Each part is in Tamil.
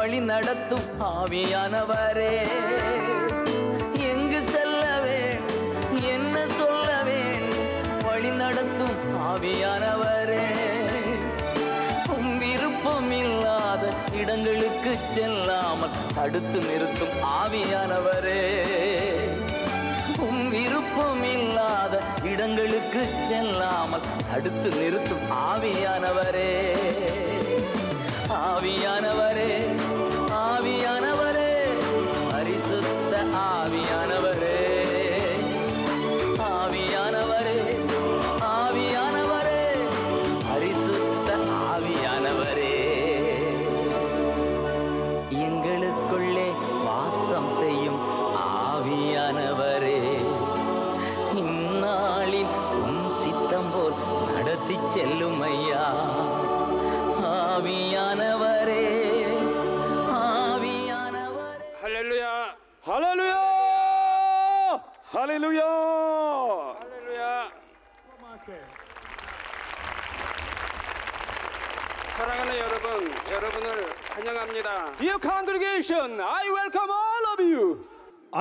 வழி நடத்தும் ஆவியானவரே, எங்கு செல்லவே என்ன சொல்லவே வழி நடத்தும் ஆவியானவரே, விருப்பம் இல்லாத இடங்களுக்கு செல்லாமல் தடுத்து நிறுத்தும் ஆவியானவரே, விருப்பம் இல்லாத இடங்களுக்கு செல்லாமல் தடுத்து நிறுத்தும் ஆவியானவரே, ஆவியானவரே, ஆவியானவரே, பரிசுத்த ஆவியானவரே, ஆவியானவரே, ஆவியானவரே, பரிசுத்த ஆவியானவரே, எங்களுக்குள்ளே வாசம் செய்யும் ஆவியானவரே, இந்நாளில் உம் சித்தம் போல் நடத்தி செல்லும் ஐயா, ஆவியானவரே, ஆவியானவரே. 할렐루야, 할렐루야, 할렐루야, 할렐루야. 사랑하는 여러분, 여러분을 환영합니다. Dear congregation, I welcome all of you.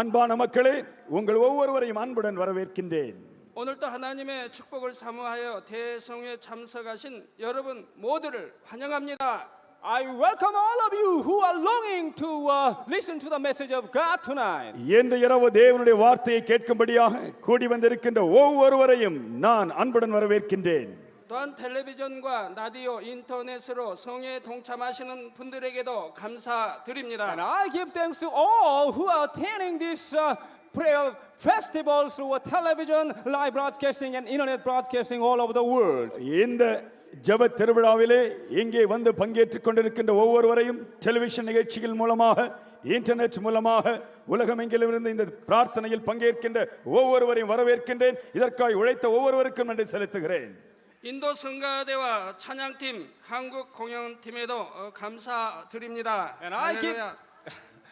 அன்பான மக்களே, உங்கள் ஒவ்வொருவரையும் அன்புடன் வரவேற்கின்றேன். 오늘도 하나님의 축복을 사모하여 대성회에 참석하신 여러분 모두를 환영합니다. I welcome all of you who are longing to listen to the message of God tonight. இன்று இரவு தேவனுடைய வார்த்தையை கேட்கும்படியாக கூடி வந்திருக்கின்ற ஒவ்வொருவரையும் நான் அன்புடன் வரவேற்கின்றேன். 또한 텔레비전과 라디오, 인터넷으로 성회에 동참하시는 분들에게도 감사드립니다. And I give thanks to all who are attending this prayer festivals through television, live broadcasting and internet broadcasting all over the world. இந்த ஜெப திருவிழாவிலே இங்கே வந்து பங்கேற்றுக் கொண்டிருக்கின்ற ஒவ்வொருவரையும் டெலிவிஷன் நிகழ்ச்சிகள் மூலமாக, இன்டர்நெட் மூலமாக உலகமெங்கிலிருந்து இந்த பிரார்த்தனையில் பங்கேற்கின்ற ஒவ்வொருவரையும் வரவேற்கின்றேன். இதற்காக உழைத்த ஒவ்வொருவருக்கும் நன்றி செலுத்துகிறேன். 인도 성가대와 찬양팀, 한국 공연팀에도 감사드립니다. And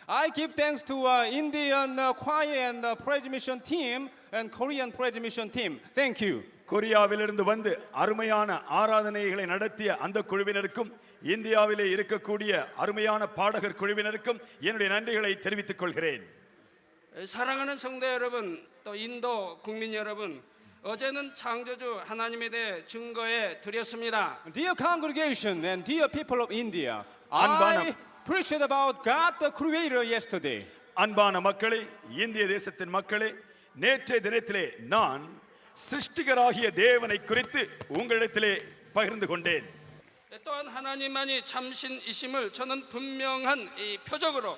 I give thanks to Indian choir and praise mission team and Korean praise mission team. Thank you. கொரியாவிலிருந்து வந்து அருமையான ஆராதனைகளை நடத்திய அந்த குழுவினருக்கும், இந்தியாவிலே இருக்கக்கூடிய அருமையான பாடகர் குழுவினருக்கும் என்னுடைய நன்றிகளை தெரிவித்துக் கொள்கிறேன். 사랑하는 성도 여러분, 또 인도 국민 여러분, 어제는 창조주 하나님에 대해 증거해 드렸습니다. Dear congregation and dear people of India, I preached about God the Creator yesterday. அன்பான மக்களே, இந்திய தேசத்தின் மக்களே, நேற்றைய தினத்திலே நான் சிருஷ்டிகராகிய தேவனை குறித்து உங்களிடத்திலே பகிர்ந்து கொண்டேன். 또한 하나님만이 참신이심을 저는 분명한 이 표적으로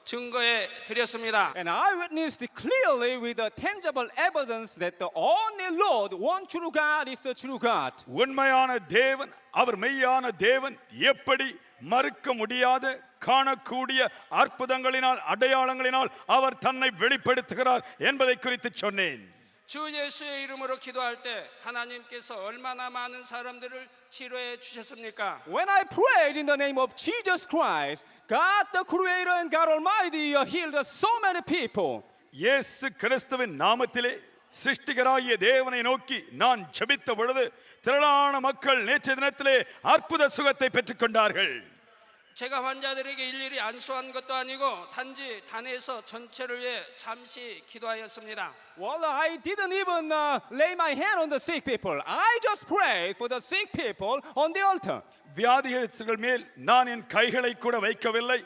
증거해 드렸습니다. And I witnessed clearly with the tangible evidence that the only Lord, one true God, is the true God. உண்மையான தேவன், அவர் மெய்யான தேவன், எப்படி மறுக்க முடியாத காணக்கூடிய அற்புதங்களினால் அடையாளங்களினால் அவர் தன்னை வெளிப்படுத்துகிறார் என்பதை குறித்து சொன்னேன். 주 예수의 이름으로 기도할 때 하나님께서 얼마나 많은 사람들을 치료해 주셨습니까? When I prayed in the name of Jesus Christ, God the Creator and God Almighty healed so many people. இயேசு கிறிஸ்துவின் நாமத்திலே சிருஷ்டிகராகிய தேவனை நோக்கி நான் ஜெபித்த பொழுது திரளான மக்கள் நேற்றைய தினத்திலே அற்புத சுகத்தை பெற்றுக்கொண்டார்கள். 제가 환자들에게 일일이 안수한 것도 아니고 단지 단에서 전체를 위해 잠시 기도하였습니다. Well, I didn't even lay my hand on the sick people. I just prayed for the sick people on the altar. வியாதிகள் மேல் நான் என் கைகளை கூட வைக்கவில்லை.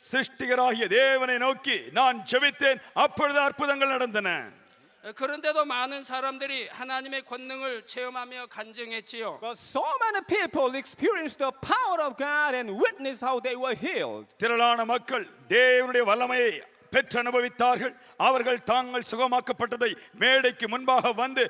சிருஷ்டிகராகிய தேவனை நோக்கி நான் ஜெபித்தேன். அப்பொழுது அற்புதங்கள் நடந்தன. 그런데도 많은 사람들이 하나님의 권능을 체험하며 간증했지요. But so many people experienced the power of God and witnessed how they were healed. திரளான மக்கள் தேவனுடைய வல்லமையை பெற்று அனுபவித்தார்கள். அவர்கள் தாங்கள் சுகமாக்கப்பட்டதை மேடைக்கு முன்பாக வந்து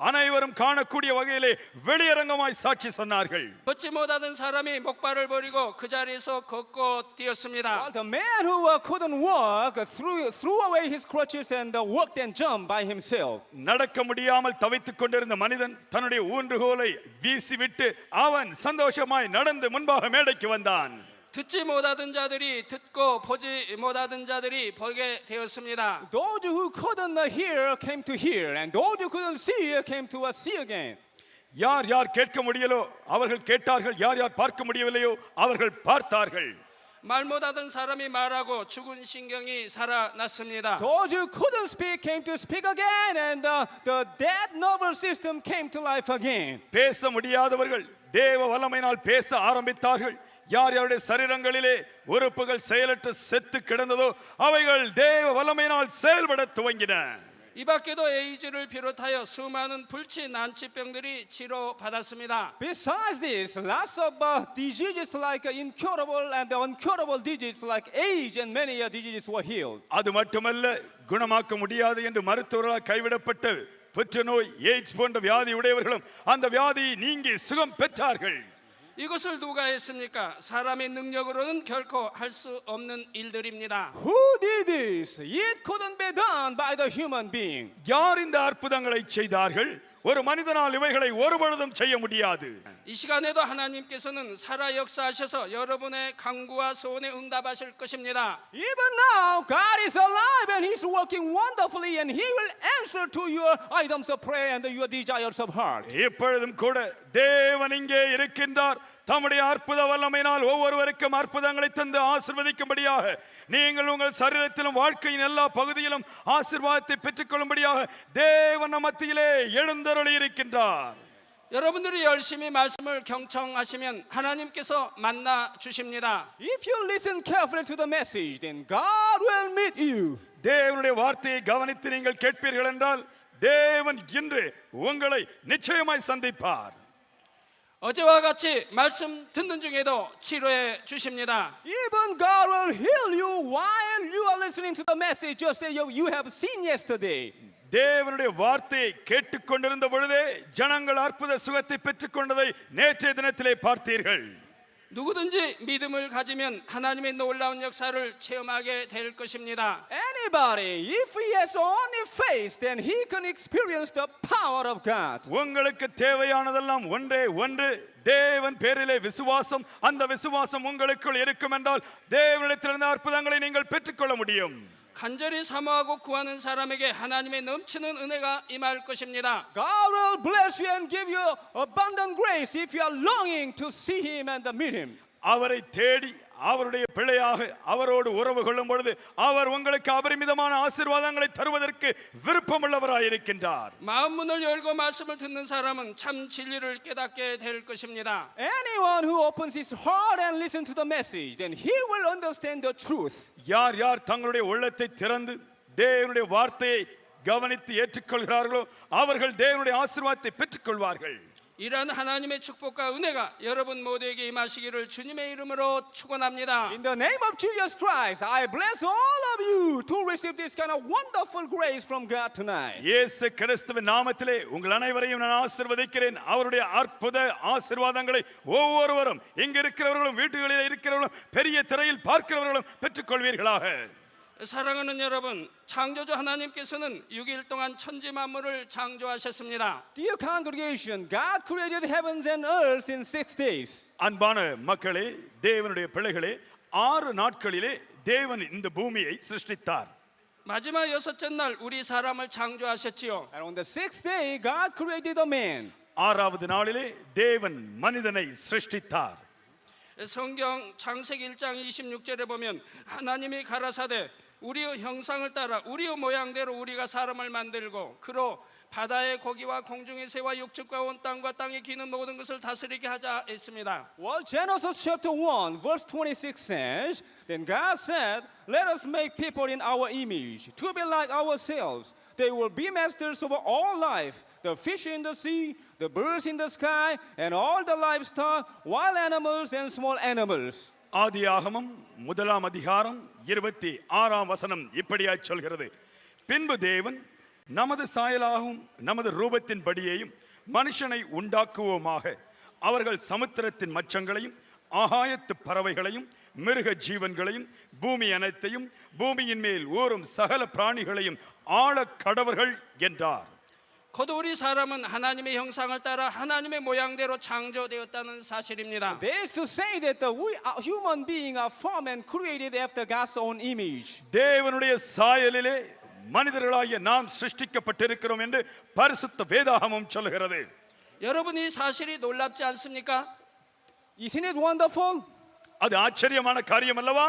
அனைவரும் காணக்கூடிய வகையிலே வெளியரங்கமாய் சாட்சி சொன்னார்கள். 걷지 못하던 사람이 목발을 버리고 그 자리에서 걷고 뛰었습니다. The man who couldn't walk threw away his crutches and walked and jumped by himself. நடக்க முடியாமல் தவித்துக் கொண்டிருந்த மனிதன் தன்னுடைய ஊன்றுகோலை வீசிவிட்டு அவன் சந்தோஷமாய் நடந்து முன்பாக மேடைக்கு வந்தான். 듣지 못하던 자들이 듣고 보지 못하던 자들이 보게 되었습니다. Those who couldn't hear came to hear, and those who couldn't see came to see again. யார் கேட்க முடியலோ அவர்கள் கேட்டார்கள், யார் பார்க்க முடியவில்லையோ அவர்கள் பார்த்தார்கள். 말 못하던 사람이 말하고 죽은 신경이 살아났습니다. Those who couldn't speak came to speak again, and the dead nervous system came to life again. பேச முடியாதவர்கள் தேவ வல்லமையினால் பேச ஆரம்பித்தார்கள். யார் யாருடைய சரீரங்களிலே உறுப்புகள் செயலற்று செத்து கிடந்ததோ அவைகள் தேவ வல்லமையினால் செயல்பட துவங்கின. 이 밖에도 에이즈를 비롯하여 수많은 불치 난치병들이 치료받았습니다. Besides this, lots of diseases like incurable and uncurable diseases like AIDS and many diseases were healed. அது மட்டுமல்ல, குணமாக்க முடியாது என்று மருத்துவர்களால் கைவிடப்பட்ட புற்றுநோய், எய்ட்ஸ் போன்ற வியாதி உடையவர்களும் அந்த வியாதியை நீங்கி சுகம் பெற்றார்கள். 이것을 누가 했습니까? 사람의 능력으로는 결코 할 수 없는 일들입니다. Who did this? It couldn't be done by the human being. யார் இந்த அற்புதங்களை செய்தார்கள்? ஒரு மனிதனால் இவைகளை ஒருபொழுதும் செய்ய முடியாது. 이 시간에도 하나님께서는 살아 역사하셔서 여러분의 간구와 소원에 응답하실 것입니다. Even now, God is alive and He's working wonderfully, and He will answer to your items of prayer and your desires of heart. இப்பொழுதும் கூட தேவன் இங்கே இருக்கின்றார். தம்முடைய அற்புத வல்லமையினால் ஒவ்வொருவருக்கும் அற்புதங்களை தந்து ஆசீர்வதிக்கும்படியாக நீங்கள் உங்கள் சரீரத்திலும் வாழ்க்கையின் எல்லா பகுதியிலும் ஆசீர்வாதத்தை பெற்றுக்கொள்ளும்படியாக தேவன் நம் மத்தியிலே எழுந்தருளி இருக்கின்றார். 여러분들이 열심히 말씀을 경청하시면 하나님께서 만나 주십니다. If you listen carefully to the message, then God will meet you. தேவனுடைய வார்த்தையை கவனித்து நீங்கள் கேட்பீர்கள் என்றால் தேவன் இன்று உங்களை நிச்சயமாய் சந்திப்பார். 어제와 같이 말씀 듣는 중에도 치료해 주십니다. Even God will heal you while you are listening to the message, just as you have seen yesterday. தேவனுடைய வார்த்தையை கேட்டுக்கொண்டிருந்த பொழுதே ஜனங்கள் அற்புத சுகத்தை பெற்றுக்கொண்டதை நேற்றைய தினத்திலே பார்த்தீர்கள். 누구든지 믿음을 가지면 하나님의 놀라운 역사를 체험하게 될 것입니다. Anybody, if he has only faith, then he can experience the power of God. உங்களுக்கு தேவையானதெல்லாம் ஒன்றே ஒன்று, தேவன் பேரிலே விசுவாசம். அந்த விசுவாசம் உங்களுக்குள் இருக்கும் என்றால் தேவனிடத்திலிருந்து அற்புதங்களை நீங்கள் பெற்றுக்கொள்ள முடியும். 간절히 사모하고 구하는 사람에게 하나님의 넘치는 은혜가 임할 것입니다. God will bless you and give you abundant grace if you are longing to see Him and meet Him. அவரை தேடி அவருடைய பிள்ளையாக அவரோடு உறவு கொள்ளும் பொழுது அவர் உங்களுக்கு அபரிமிதமான ஆசீர்வாதங்களை தருவதற்கு விருப்பமுள்ளவராய் இருக்கின்றார். 마음 문을 열고 말씀을 듣는 사람은 참 진리를 깨닫게 될 것입니다. Anyone who opens his heart and listens to the message, then he will understand the truth. யார் யார் தங்களுடைய உள்ளத்தை திறந்து தேவனுடைய வார்த்தையை கவனித்து ஏற்றுக்கொள்கிறார்களோ அவர்கள் தேவனுடைய ஆசீர்வாதத்தை பெற்றுக்கொள்வார்கள். 이러한 하나님의 축복과 은혜가 여러분 모두에게 임하시기를 주님의 이름으로 축원합니다. In the name of Jesus Christ, I bless all of you to receive this kind of wonderful grace from God tonight. இயேசு கிறிஸ்துவின் நாமத்திலே உங்கள் அனைவரையும் நான் ஆசீர்வதிக்கிறேன். அவருடைய அற்புத ஆசீர்வாதங்களை ஒவ்வொருவரும் இங்க இருக்கிறவர்களும் வீடுகளில் இருக்கிறவர்களும் பெரிய திரையில் பார்க்கிறவர்களும் பெற்றுக்கொள்வீர்களாக. 사랑하는 여러분, 창조주 하나님께서는 6일 동안 천지 만물을 창조하셨습니다. Dear congregation, God created heavens and earth in 6 days. அன்பான மக்களே, தேவனுடைய பிள்ளைகளே, 6 நாட்களிலே தேவன் இந்த பூமியை சிருஷ்டித்தார். 마지막 6째 날 우리 사람을 창조하셨지요. And on the 6th day, God created a man. 6வது நாளிலே தேவன் மனிதனை சிருஷ்டித்தார். 성경 창세기 1장 26절에 보면 하나님이 가라사대 우리의 형상을 따라 우리의 모양대로 우리가 사람을 만들고 그로 바다의 고기와 공중의 새와 육축과 온 땅과 땅에 기는 모든 것을 다스리게 하자 했습니다. Well, Genesis chapter 1, verse 26 says, Then God said, Let us make people in our image, to be like ourselves. They will be masters over all life, the fish in the sea, the birds in the sky, and all the livestock, wild animals and small animals. ஆதியாகமம் 1ஆம் அதிகாரம் 26ஆம் வசனம் இப்படியாய் சொல்கிறது. பின்பு தேவன் நமது சாயலாகவும் நமது ரூபத்தின்படியேயும் மனுஷனை உண்டாக்குவோமாக, அவர்கள் சமுத்திரத்தின் மச்சங்களையும் ஆகாயத்து பறவைகளையும் மிருக ஜீவன்களையும் பூமி அனைத்தையும் பூமியின் மேல் ஊறும் சகல பிராணிகளையும் ஆள கடவர்கள் என்றார். 곧 우리 사람은 하나님의 형상을 따라 하나님의 모양대로 창조되었다는 사실입니다. That is to say that we human beings are formed and created after God's own image. தேவனுடைய சாயலிலே மனிதர்களாகிய நாம் சிருஷ்டிக்கப்பட்டிருக்கிறோம் என்று பரிசுத்த வேதாகமம் சொல்கிறது. 여러분 이 사실이 놀랍지 않습니까? Isn't it wonderful? அது ஆச்சரியமான காரியம் அல்லவா?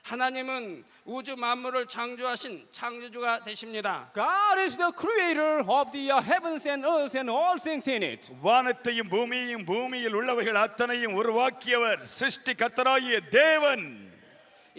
하나님은 우주 만물을 창조하신 창조주가 되십니다. God is the creator of the heavens and earth and all things in it. வானத்தையும் பூமியையும் பூமியில் உள்ளவைகள் அத்தனையும் உருவாக்கியவர் சிருஷ்டிகர்த்தராகிய தேவன்.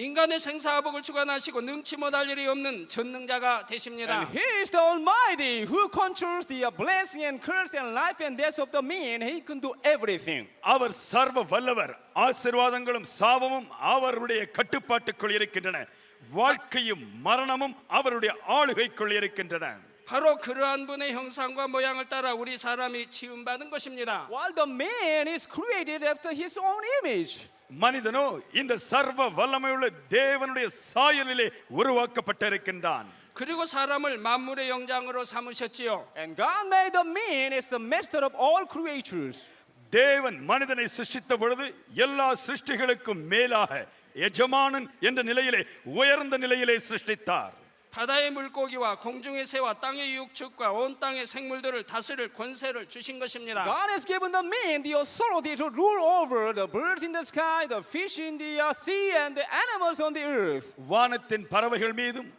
인간의 생사화복을 주관하시고 능치 못할 일이 없는 전능자가 되십니다. And He is the Almighty who controls the blessing and curse and life and death of the man. He can do everything. அவர் சர்வ வல்லவர். ஆசீர்வாதங்களும் சாபமும் அவருடைய கட்டுப்பாட்டுக்குள் இருக்கின்றன. வாழ்க்கையும் மரணமும் அவருடைய ஆளுகைக்குள் இருக்கின்றன. 바로 그러한 분의 형상과 모양을 따라 우리 사람이 지음받은 것입니다. While the man is created after his own image. மனிதனோ இந்த சர்வ வல்லமையுள்ள தேவனுடைய சாயலிலே உருவாக்கப்பட்டிருக்கின்றான். 그리고 사람을 만물의 영장으로 삼으셨지요. And God made the man as the master of all creatures. தேவன் மனிதனை சிருஷ்டித்த பொழுது எல்லா சிருஷ்டிகளுக்கும் மேலாக எஜமானன் என்ற நிலையிலே உயர்ந்த நிலையிலே சிருஷ்டித்தார். 바다의 물고기와 공중의 새와 땅의 육축과 온 땅의 생물들을 다스릴 권세를 주신 것입니다. God has given the man the authority to rule over the birds in the sky, the fish in the sea, and the animals on the earth. வானத்தின் பறவைகள் மீதும்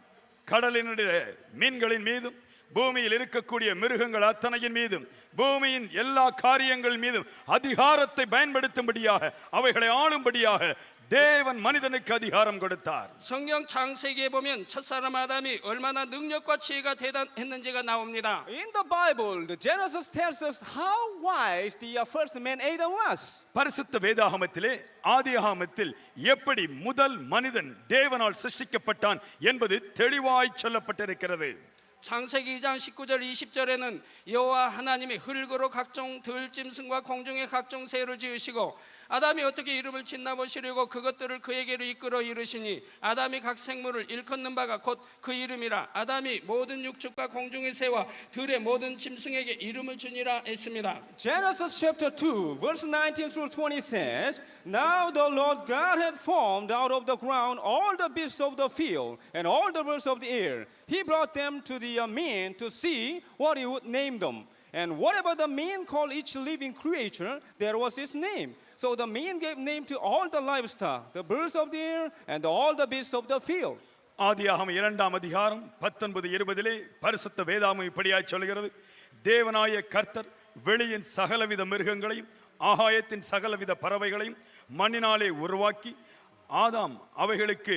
கடலினுடைய மீன்களின் மீதும் பூமியில் இருக்கக்கூடிய மிருகங்கள் அத்தனையின் மீதும் பூமியின் எல்லா காரியங்கள் மீதும் அதிகாரத்தை பயன்படுத்தும்படியாக அவைகளை ஆளும்படியாக தேவன் மனிதனுக்கு அதிகாரம் கொடுத்தார். 성경 창세기에 보면 첫사람 아담이 얼마나 능력과 지혜가 대단했는지가 나옵니다. In the Bible, the Genesis tells us how wise the first man Adam was. பரிசுத்த வேதாகமத்திலே ஆதியாகமத்தில் எப்படி முதல் மனிதன் தேவனால் சிருஷ்டிக்கப்பட்டான் என்பது தெளிவாய் சொல்லப்பட்டிருக்கிறது. 창세기 2장 19절 20절에는 여호와 하나님이 흙으로 각종 들짐승과 공중의 각종 새를 지으시고 아담이 어떻게 이름을 짓나 보시려고 그것들을 그에게로 이끌어 이르시니 아담이 각 생물을 일컫는 바가 곧 그 이름이라 아담이 모든 육축과 공중의 새와 들의 모든 짐승에게 이름을 주니라 했습니다. Genesis chapter 2, verse 19 through 20 says, Now the Lord God had formed out of the ground all the beasts of the field and all the birds of the air. He brought them to the man to see what he would name them. And whatever the man called each living creature, there was his name. So the man gave name to all the livestock, the birds of the air, and all the beasts of the field. ஆதியாகமம் 2ஆம் அதிகாரம் 19-20 பரிசுத்த வேதாகமம் இப்படியாய் சொல்கிறது. தேவனாய கர்த்தர் வெளியின் சகலவித மிருகங்களையும் ஆகாயத்தின் சகலவித பறவைகளையும் மண்ணினாலே உருவாக்கி ஆதாம் அவைகளுக்கு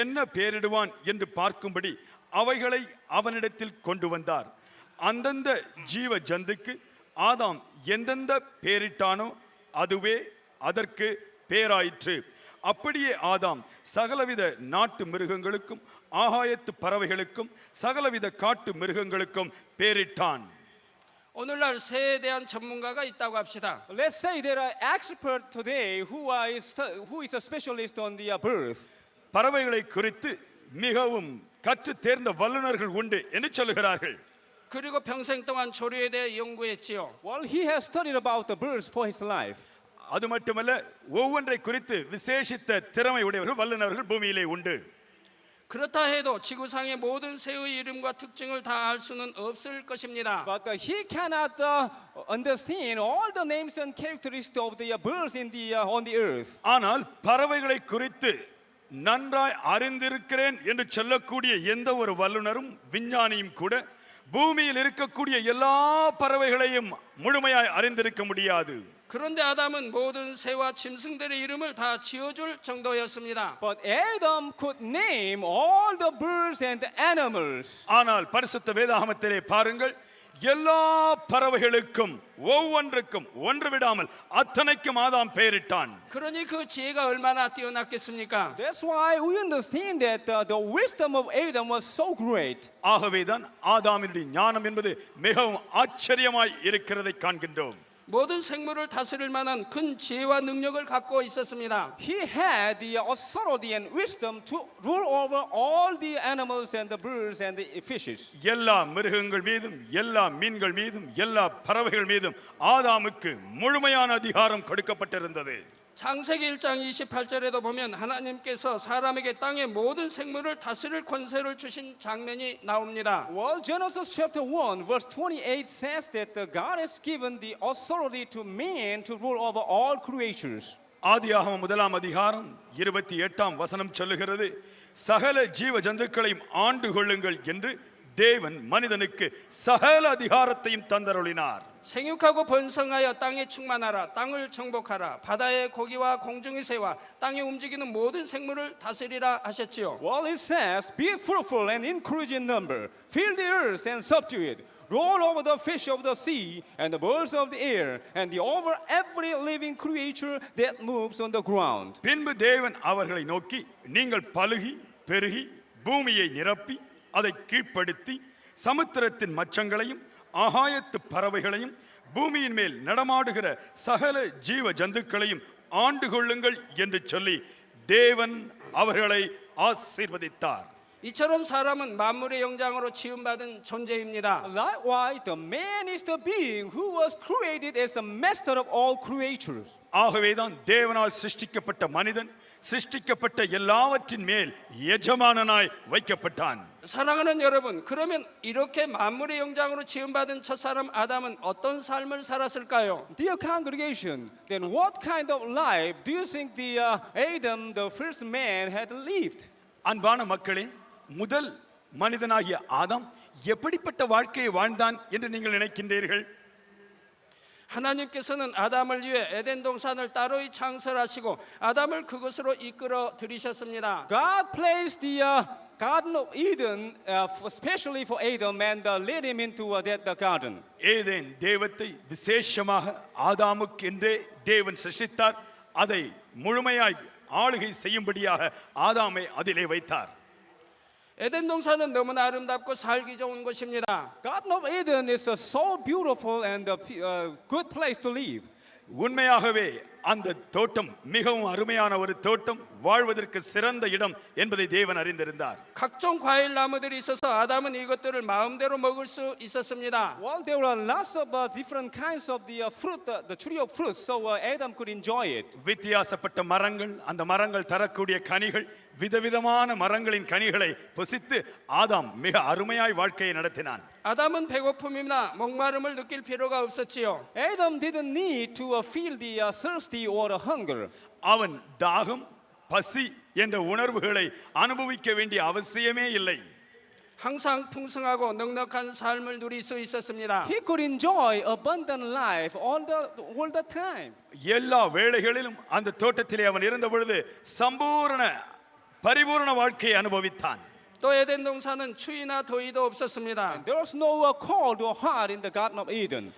என்ன பெயரிடுவான் என்று பார்க்கும்படி அவைகளை அவனிடத்தில் கொண்டு வந்தார். அந்தந்த ஜீவ ஜந்துக்கு ஆதாம் எந்தெந்த பெயரிட்டானோ அதுவே அதற்கு பேராயிற்று. அப்படியே ஆதாம் சகலவித நாட்டு மிருகங்களுக்கும் ஆகாயத்து பறவைகளுக்கும் சகலவித காட்டு மிருகங்களுக்கும் பேரிட்டான். 오늘날 새에 대한 전문가가 있다고 합시다. Let's say there are experts today who is a specialist on the birth. பறவைகளை குறித்து மிகவும் கற்று தேர்ந்த வல்லுநர்கள் உண்டு என்று சொல்லுகிறார்கள். 그리고 평생 동안 조류에 대해 연구했지요. Well, he has studied about the birds for his life. அது மட்டுமல்ல ஒவ்வொன்றை குறித்து விசேஷித்த திறமை உடையவர்கள் வல்லுநர்கள் பூமியிலே உண்டு. 그렇다 해도 지구상의 모든 새의 이름과 특징을 다 알 수는 없을 것입니다. But he cannot understand all the names and characteristics of the birds on the earth. ஆனால் பறவைகளை குறித்து நன்றாய் அறிந்திருக்கிறேன் என்று சொல்லக்கூடிய எந்த ஒரு வல்லுனரும் விஞ்ஞானியும் கூட பூமியில் இருக்கக்கூடிய எல்லா பறவைகளையும் முழுமையாய் அறிந்திருக்க முடியாது. 그런데 아담은 모든 새와 짐승들의 이름을 다 지어줄 정도였습니다. But Adam could name all the birds and the animals. ஆனால் பரிசுத்த வேதாகமத்திலே பாருங்கள், எல்லா பறவைகளுக்கும் ஒவ்வொன்றுக்கும் ஒன்று விடாமல் அத்தனைக்கும் ஆதாம் பெயரிட்டான். 그러니 그 지혜가 얼마나 뛰어났겠습니까? That's why we understand that the wisdom of Adam was so great. ஆகவேதான் ஆதாமினுடைய ஞானம் என்பது மிகவும் ஆச்சரியமாய் இருக்கிறதை காண்கின்றோம். 모든 생물을 다스릴 만한 큰 지혜와 능력을 갖고 있었습니다. He had the authority and wisdom to rule over all the animals and the birds and the fishes. எல்லா மிருகங்கள் மீதும் எல்லா மீன்கள் மீதும் எல்லா பறவைகள் மீதும் ஆதாமுக்கு முழுமையான அதிகாரம் கொடுக்கப்பட்டிருந்தது. 창세기 1장 28절에도 보면 하나님께서 사람에게 땅의 모든 생물을 다스릴 권세를 주신 장면이 나옵니다. Well, Genesis chapter 1 verse 28 says that God has given the authority to man to rule over all creatures. ஆதியாகமம் 1ஆம் அதிகாரம் 28ஆம் வசனம் சொல்லுகிறது, சகல ஜீவ ஜந்துக்களையும் ஆண்டு கொள்ளுங்கள் என்று தேவன் மனிதனுக்கு சகல அதிகாரத்தையும் தந்தருளினார். 생육하고 번성하여 땅에 충만하라. 땅을 정복하라. 바다의 고기와 공중의 새와 땅에 움직이는 모든 생물을 다스리라 하셨지요. Well, it says, be fruitful and increase in number, fill the earth and subdue it, roll over the fish of the sea and the birds of the air, and over every living creature that moves on the ground. பின்பு தேவன் அவர்களை நோக்கி, நீங்கள் பலுகி பெருகி பூமியை நிரப்பி அதை கீழ்ப்படுத்தி சமுத்திரத்தின் மச்சங்களையும் ஆகாயத்து பறவைகளையும் பூமியின் மேல் நடமாடுகிற சகல ஜீவ ஜந்துக்களையும் ஆண்டு கொள்ளுங்கள் என்று சொல்லி தேவன் அவர்களை ஆசீர்வதித்தார். 이처럼 사람은 만물의 영장으로 지음받은 존재입니다. Likewise, the man is the being who was created as the master of all creatures. ஆகவேதான் தேவனால் சிருஷ்டிக்கப்பட்ட மனிதன் சிருஷ்டிக்கப்பட்ட எல்லாவற்றின் மேல் எஜமானனாய் வைக்கப்பட்டான். 사랑하는 여러분, 그러면 이렇게 만물의 영장으로 지음받은 첫사람 아담은 어떤 삶을 살았을까요? Dear congregation, then what kind of life do you think the Adam, the first man, had lived? அன்பான மக்களே, முதல் மனிதனாகிய ஆதாம் எப்படிப்பட்ட வாழ்க்கையை வாழ்ந்தான் என்று நீங்கள் நினைக்கின்றீர்கள்? 하나님께서는 아담을 위해 에덴 동산을 따로이 창설하시고 아담을 그곳으로 이끌어 들이셨습니다. God placed the Garden of Eden especially for Adam and led him into that garden. ஏதேன் தேவத்தை விசேஷமாக ஆதாமுக்கு என்றே தேவன் சிருஷ்டித்தார். அதை முழுமையாய் ஆளுகை செய்யும்படியாக ஆதாமை அதிலே வைத்தார். 에덴 동산은 너무나 아름답고 살기 좋은 곳입니다. Garden of Eden is a so beautiful and good place to live. உண்மையாகவே அந்த தோட்டம் மிகவும் அருமையான ஒரு தோட்டம், வாழ்வதற்கு சிறந்த இடம் என்பதை தேவன் அறிந்திருந்தார். 각종 과일 나무들이 있어서 아담은 이것들을 마음대로 먹을 수 있었습니다. Well, there were lots of different kinds of the fruit, the tree of fruit, so Adam could enjoy it. வித்தியாசப்பட்ட மரங்கள், அந்த மரங்கள் தரக்கூடிய கனிகள், விதவிதமான மரங்களின் கனிகளை புசித்து ஆதாம் மிக அருமையாய் வாழ்க்கையை நடத்தினான். 아담은 배고픔이나 목마름을 느낄 필요가 없었지요. Adam didn't need to feel the thirsty or the hunger. அவன் தாகம், பசி என்ற உணர்வுகளை அனுபவிக்க வேண்டிய அவசியமே இல்லை. 항상 풍성하고 넉넉한 삶을 누릴 수 있었습니다. He could enjoy abundant life all the time. எல்லா வேளைகளிலும் அந்த தோட்டத்திலே அவன் இருந்த பொழுது சம்பூர்ண பரிபூர்ண வாழ்க்கையை அனுபவித்தான். 또 에덴 동산은 추위나 더위도 없었습니다. There was no cold or hot in the Garden of Eden.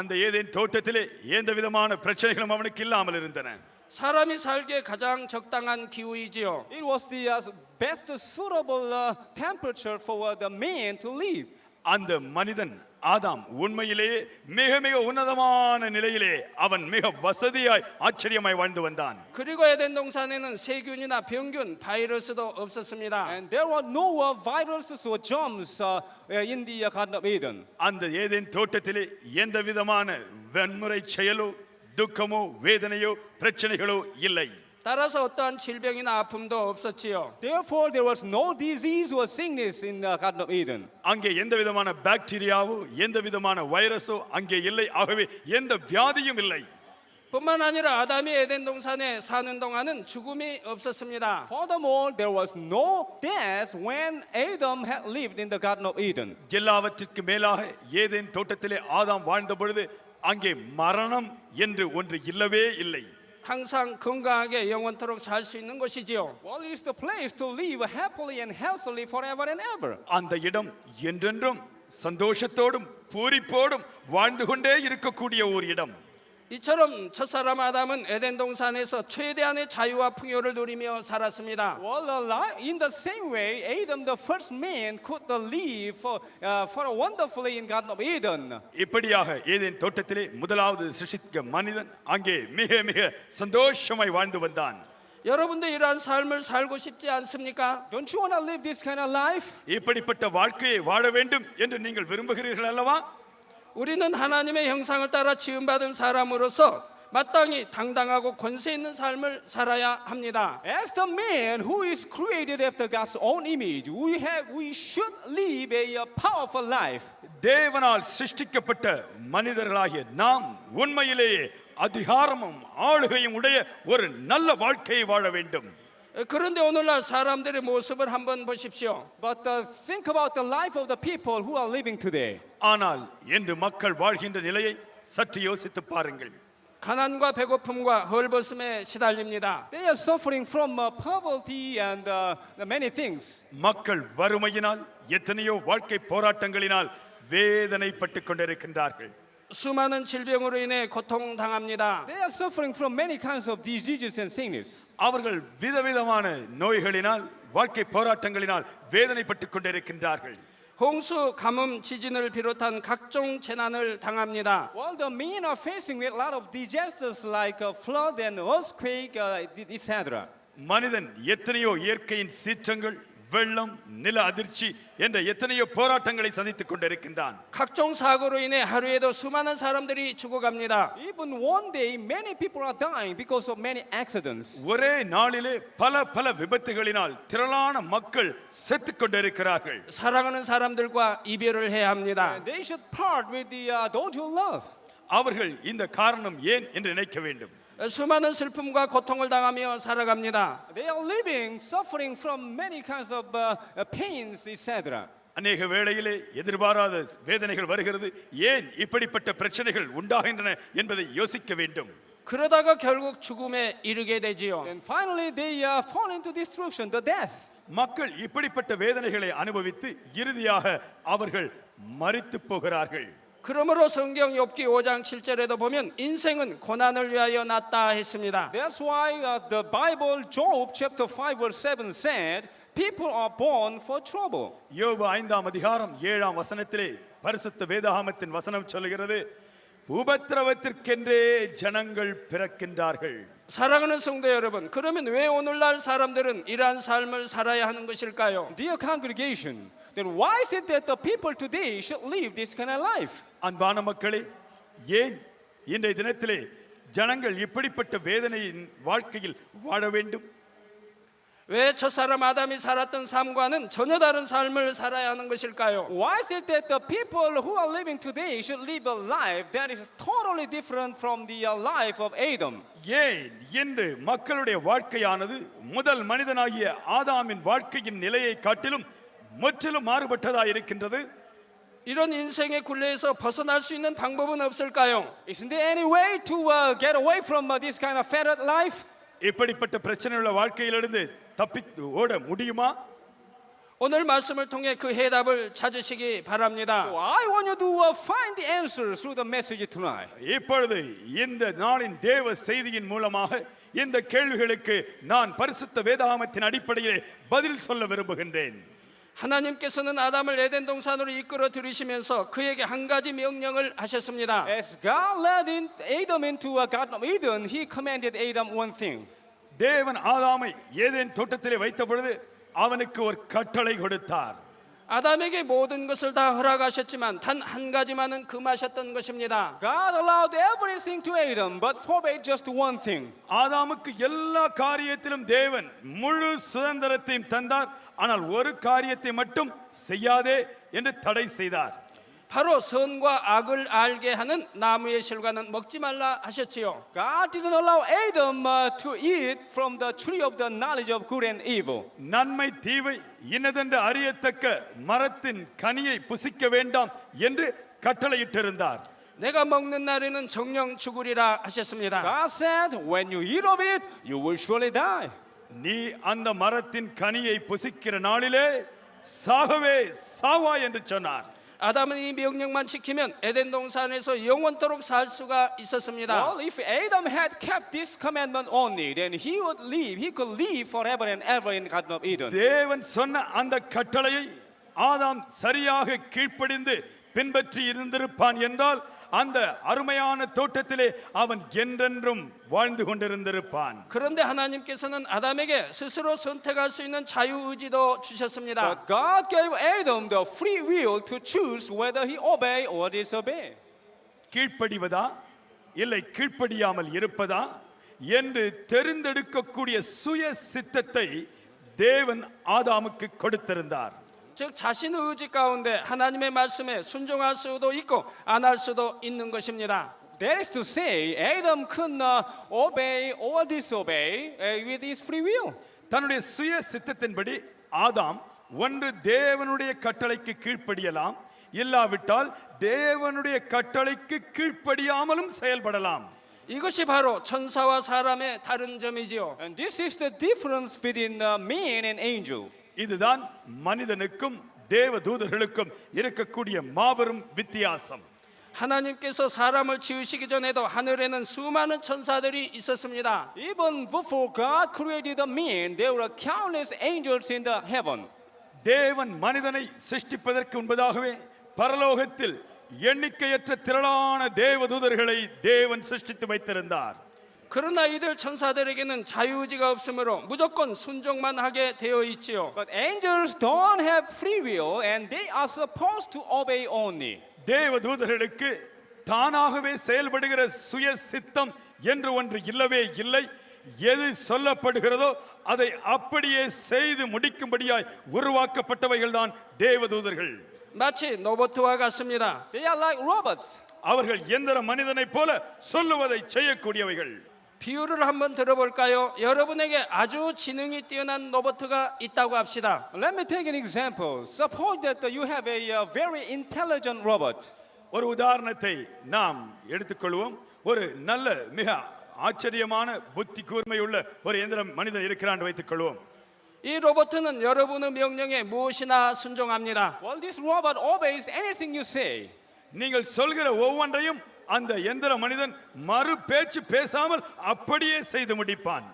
அந்த ஏதேன் தோட்டத்திலே எந்த விதமான பிரச்சனைகளும் அவனுக்கு இல்லாமல் இருந்தன. 사람이 살기에 가장 적당한 기후이지요. It was the best suitable temperature for the man to live. அந்த மனிதன் ஆதாம் உண்மையிலேயே மிக மிக உன்னதமான நிலையிலே அவன் மிக வசதியாய் ஆச்சரியமாய் வாழ்ந்து வந்தான். 그리고 에덴 동산에는 세균이나 병균, 바이러스도 없었습니다. And there were no viruses or germs in the Garden of Eden. அந்த ஏதேன் தோட்டத்திலே எந்த விதமான வன்முறை செயலோ துக்கமோ வேதனையோ பிரச்சனைகளோ இல்லை. 따라서 어떠한 질병이나 아픔도 없었지요. Therefore, there was no disease or sickness in the Garden of Eden. அங்கே எந்த விதமான பாக்டீரியாவோ எந்த விதமான வைரஸோ அங்கே இல்லை. ஆகவே எந்த வியாதியும் இல்லை. 뿐만 아니라 아담이 에덴 동산에 사는 동안은 죽음이 없었습니다. Furthermore, there was no death when Adam had lived in the Garden of Eden. எல்லாவற்றிற்கு மேலாக ஏதேன் தோட்டத்திலே ஆதாம் வாழ்ந்த பொழுது அங்கே மரணம் என்று ஒன்று இல்லவே இல்லை. 항상 건강하게 영원토록 살 수 있는 곳이지요. Well, it is the place to live happily and healthily forever and ever. அந்த இடம் என்றென்றும் சந்தோஷத்தோடும் பூரிப்போடும் வாழ்ந்து கொண்டே இருக்கக்கூடிய ஒரு இடம். 이처럼 첫사람 아담은 에덴 동산에서 최대한의 자유와 풍요를 누리며 살았습니다. Well, in the same way, Adam, the first man, could live wonderfully in Garden of Eden. இப்படியாக ஏதேன் தோட்டத்திலே முதலாவது சிருஷ்டிக்க மனிதன் அங்கே மிக மிக சந்தோஷமாய் வாழ்ந்து வந்தான். 여러분도 이러한 삶을 살고 싶지 않습니까? Don't you want to live this kind of life? இப்படிப்பட்ட வாழ்க்கையை வாழ வேண்டும் என்று நீங்கள் விரும்புகிறீர்கள் அல்லவா? 우리는 하나님의 형상을 따라 지음받은 사람으로서 마땅히 당당하고 권세 있는 삶을 살아야 합니다. As the man who is created after God's own image, we should live a powerful life. தேவனால் சிருஷ்டிக்கப்பட்ட மனிதர்களாகிய நாம் உண்மையிலேயே அதிகாரமும் ஆளுகையும் உடைய ஒரு நல்ல வாழ்க்கையை வாழ வேண்டும். 그런데 오늘날 사람들의 모습을 한번 보십시오. But think about the life of the people who are living today. ஆனால் இன்று மக்கள் வாழ்கின்ற நிலையை சற்று யோசித்து பாருங்கள். 가난과 배고픔과 헐벗음에 시달립니다. They are suffering from poverty and many things. மக்கள் வறுமையினால் எத்தனையோ வாழ்க்கை போராட்டங்களினால் வேதனைப்பட்டு கொண்டிருக்கின்றார்கள். 수많은 질병으로 인해 고통당합니다. They are suffering from many kinds of diseases and sickness. அவர்கள் விதவிதமான நோய்களினால் வாழ்க்கை போராட்டங்களினால் வேதனைப்பட்டு கொண்டிருக்கின்றார்கள். 홍수, 가뭄, 지진을 비롯한 각종 재난을 당합니다. Well, the men are facing with a lot of disasters like flood and earthquake, etc. மனிதன் எத்தனையோ இயற்கையின் சீற்றங்கள், வெள்ளம், நில அதிர்ச்சி என்ற எத்தனையோ போராட்டங்களை சந்தித்துக் கொண்டிருக்கின்றான். 각종 사고로 인해 하루에도 수많은 사람들이 죽어갑니다. Even one day, many people are dying because of many accidents. ஒரே நாளிலே பல விபத்துகளினால் திரளான மக்கள் செத்துக் கொண்டிருக்கிறார்கள். 사랑하는 사람들과 이별을 해야 합니다. And they should part with those who love. அவர்கள் இந்த காரணம் ஏன் என்று நினைக்க வேண்டும். 수많은 슬픔과 고통을 당하며 살아갑니다. They are living, suffering from many kinds of pains, etc. அநேக வேளையிலே எதிர்பாராத வேதனைகள் வருகிறது. ஏன் இப்படிப்பட்ட பிரச்சனைகள் உண்டாகின்றன என்பதை யோசிக்க வேண்டும். 그러다가 결국 죽음에 이르게 되지요. And finally, they fall into destruction, the death. மக்கள் இப்படிப்பட்ட வேதனைகளை அனுபவித்து இறுதியாக அவர்கள் மரித்து போகிறார்கள். 그러므로 성경 욥기 5장 7절에도 보면 인생은 고난을 위하여 났다 했습니다. That's why the Bible, Job chapter 5 verse 7 said, people are born for trouble. யோபு 5ஆம் அதிகாரம் 7ஆம் வசனத்திலே பரிசுத்த வேதாகமத்தின் வசனம் சொல்கிறது, உபத்திரவத்திற்கென்றே ஜனங்கள் பிறக்கின்றார்கள். 사랑하는 성도 여러분, 그러면 왜 오늘날 사람들은 이러한 삶을 살아야 하는 것일까요? Dear congregation, then why is it that the people today should live this kind of life? அன்பான மக்களே, ஏன் இன்றைய தினத்திலே ஜனங்கள் இப்படிப்பட்ட வேதனையின் வாழ்க்கையில் வாழ வேண்டும்? 왜 첫사람 아담이 살았던 삶과는 전혀 다른 삶을 살아야 하는 것일까요? Why is it that the people who are living today should live a life that is totally different from the life of Adam? ஏன் என்று மக்களுடைய வாழ்க்கையானது முதல் மனிதனாகிய ஆதாமின் வாழ்க்கையின் நிலையை காட்டிலும் முற்றிலும் மாறுபட்டதாக இருக்கின்றது? 이런 인생의 굴레에서 벗어날 수 있는 방법은 없을까요? Isn't there any way to get away from this kind of fettered life? இப்படிப்பட்ட பிரச்சனையுள்ள வாழ்க்கையிலிருந்து தப்பித்து ஓட முடியுமா? 오늘 말씀을 통해 그 해답을 찾으시기 바랍니다. So I want you to find the answer through the message tonight. இப்பொழுது இந்த நாளின் தேவ செய்தியின் மூலமாக இந்த கேள்விகளுக்கு நான் பரிசுத்த வேதாகமத்தின் அடிப்படையிலே பதில் சொல்ல விரும்புகின்றேன். 하나님께서는 아담을 에덴 동산으로 이끌어 들이시면서 그에게 한 가지 명령을 하셨습니다. As God led Adam into a Garden of Eden, He commanded Adam one thing. தேவன் ஆதாமை ஏதேன் தோட்டத்திலே வைத்த பொழுது அவனுக்கு ஒரு கட்டளை கொடுத்தார். 아담에게 모든 것을 다 허락하셨지만 단 한 가지만은 금하셨던 것입니다. God allowed everything to Adam, but forbade just one thing. ஆதாமுக்கு எல்லா காரியத்திலும் தேவன் முழு சுதந்திரத்தையும் தந்தார். ஆனால் ஒரு காரியத்தை மட்டும் செய்யாதே என்று தடை செய்தார். 바로 선과 악을 알게 하는 나무의 실과는 먹지 말라 하셨지요. God didn't allow Adam to eat from the tree of the knowledge of good and evil. நன்மை தீவை இன்னதென்று அறியத்தக்க மரத்தின் கனியை புசிக்க வேண்டாம் என்று கட்டளையிட்டிருந்தார். 내가 먹는 날에는 정령 죽으리라 하셨습니다. God said, when you eat of it, you will surely die. நீ அந்த மரத்தின் கனியை புசிக்கிற நாளிலே சாகவே சாவா என்று சொன்னார். 아담은 이 명령만 지키면 에덴 동산에서 영원토록 살 수가 있었습니다. Well, if Adam had kept this commandment only, then he could live forever and ever in the Garden of Eden. தேவன் சொன்ன அந்த கட்டளையை ஆதாம் சரியாக கீழ்ப்படிந்து பின்பற்றி இருந்திருப்பான் என்றால் அந்த அருமையான தோட்டத்திலே அவன் என்றென்றும் வாழ்ந்து கொண்டிருந்திருப்பான். 그런데 하나님께서는 아담에게 스스로 선택할 수 있는 자유의지도 주셨습니다. But God gave Adam the free will to choose whether he obey or disobey. கீழ்ப்படிவதா இல்லை கீழ்ப்படியாமல் இருப்பதா என்று தெரிந்தெடுக்கக்கூடிய சுய சித்தத்தை தேவன் ஆதாமுக்கு கொடுத்திருந்தார். 즉 자신의 의지 가운데 하나님의 말씀에 순종할 수도 있고 안 할 수도 있는 것입니다. That is to say, Adam could not obey or disobey with his free will. தன்னுடைய சுய சித்தத்தின்படி ஆதாம் ஒன்று தேவனுடைய கட்டளைக்கு கீழ்ப்படியலாம், இல்லாவிட்டால் தேவனுடைய கட்டளைக்கு கீழ்ப்படியாமலும் செயல்படலாம். 이것이 바로 천사와 사람의 다른 점이지요. And this is the difference between man and angel. இதுதான் மனிதனுக்கும் தேவதூதர்களுக்கும் இருக்கக்கூடிய மாபெரும் வித்தியாசம். 하나님께서 사람을 지으시기 전에도 하늘에는 수많은 천사들이 있었습니다. Even before God created the man, there were countless angels in the heaven. தேவன் மனிதனை சிருஷ்டிப்பதற்கு முன்பதாகவே பரலோகத்தில் எண்ணிக்கையற்ற திரளான தேவதூதர்களை தேவன் சிருஷ்டித்து வைத்திருந்தார். 그러나 이들 천사들에게는 자유의지가 없으므로 무조건 순종만 하게 되어 있지요. But angels don't have free will and they are supposed to obey only. தேவதூதர்களுக்கு தானாகவே செயல்படுகிற சுய சித்தம் என்று ஒன்று இல்லவே இல்லை. எது சொல்லப்படுகிறதோ அதை அப்படியே செய்து முடிக்கும்படியாய் உருவாக்கப்பட்டவைகள் தான் தேவதூதர்கள். 마치 로봇과 같습니다. They are like robots. அவர்கள் எந்திர மனிதனைப் போல சொல்லுவதை செய்யக்கூடியவைகள். 비유를 한번 들어볼까요? 여러분에게 아주 지능이 뛰어난 로봇가 있다고 합시다. Let me take an example. Suppose that you have a very intelligent robot. ஒரு உதாரணத்தை நாம் எடுத்துக்கொள்வோம். ஒரு நல்ல மிக ஆச்சரியமான புத்தி கூர்மையுள்ள ஒரு எந்திர மனிதன் இருக்கிறான் வைத்துக் கொள்வோம். 이 로봇은 여러분의 명령에 무엇이나 순종합니다. Well, this robot obeys anything you say. நீங்கள் சொல்கிற ஒவ்வொன்றையும் அந்த எந்திர மனிதன் மறு பேச்சு பேசாமல் அப்படியே செய்து முடிப்பான்.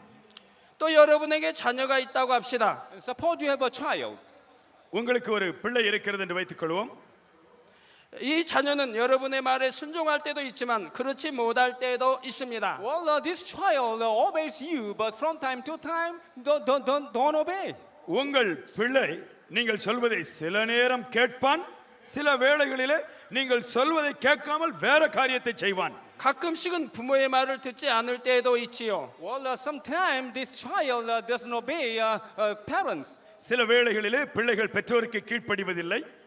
또 여러분에게 자녀가 있다고 합시다. And suppose you have a child. உங்களுக்கு ஒரு பிள்ளை இருக்கிறது என்று வைத்துக் கொள்வோம். 이 자녀는 여러분의 말에 순종할 때도 있지만 그렇지 못할 때도 있습니다. Well, this child obeys you, but from time to time, don't obey. உங்கள் பிள்ளை நீங்கள் சொல்வதை சில நேரம் கேட்பான், சில வேளைகளிலே நீங்கள் சொல்வதை கேட்காமல் வேற காரியத்தை செய்வான். 가끔씩은 부모의 말을 듣지 않을 때도 있지요. Well, sometimes this child doesn't obey parents. சில வேளைகளிலே பிள்ளைகள் பெற்றோருக்கு கீழ்ப்படிவதில்லை.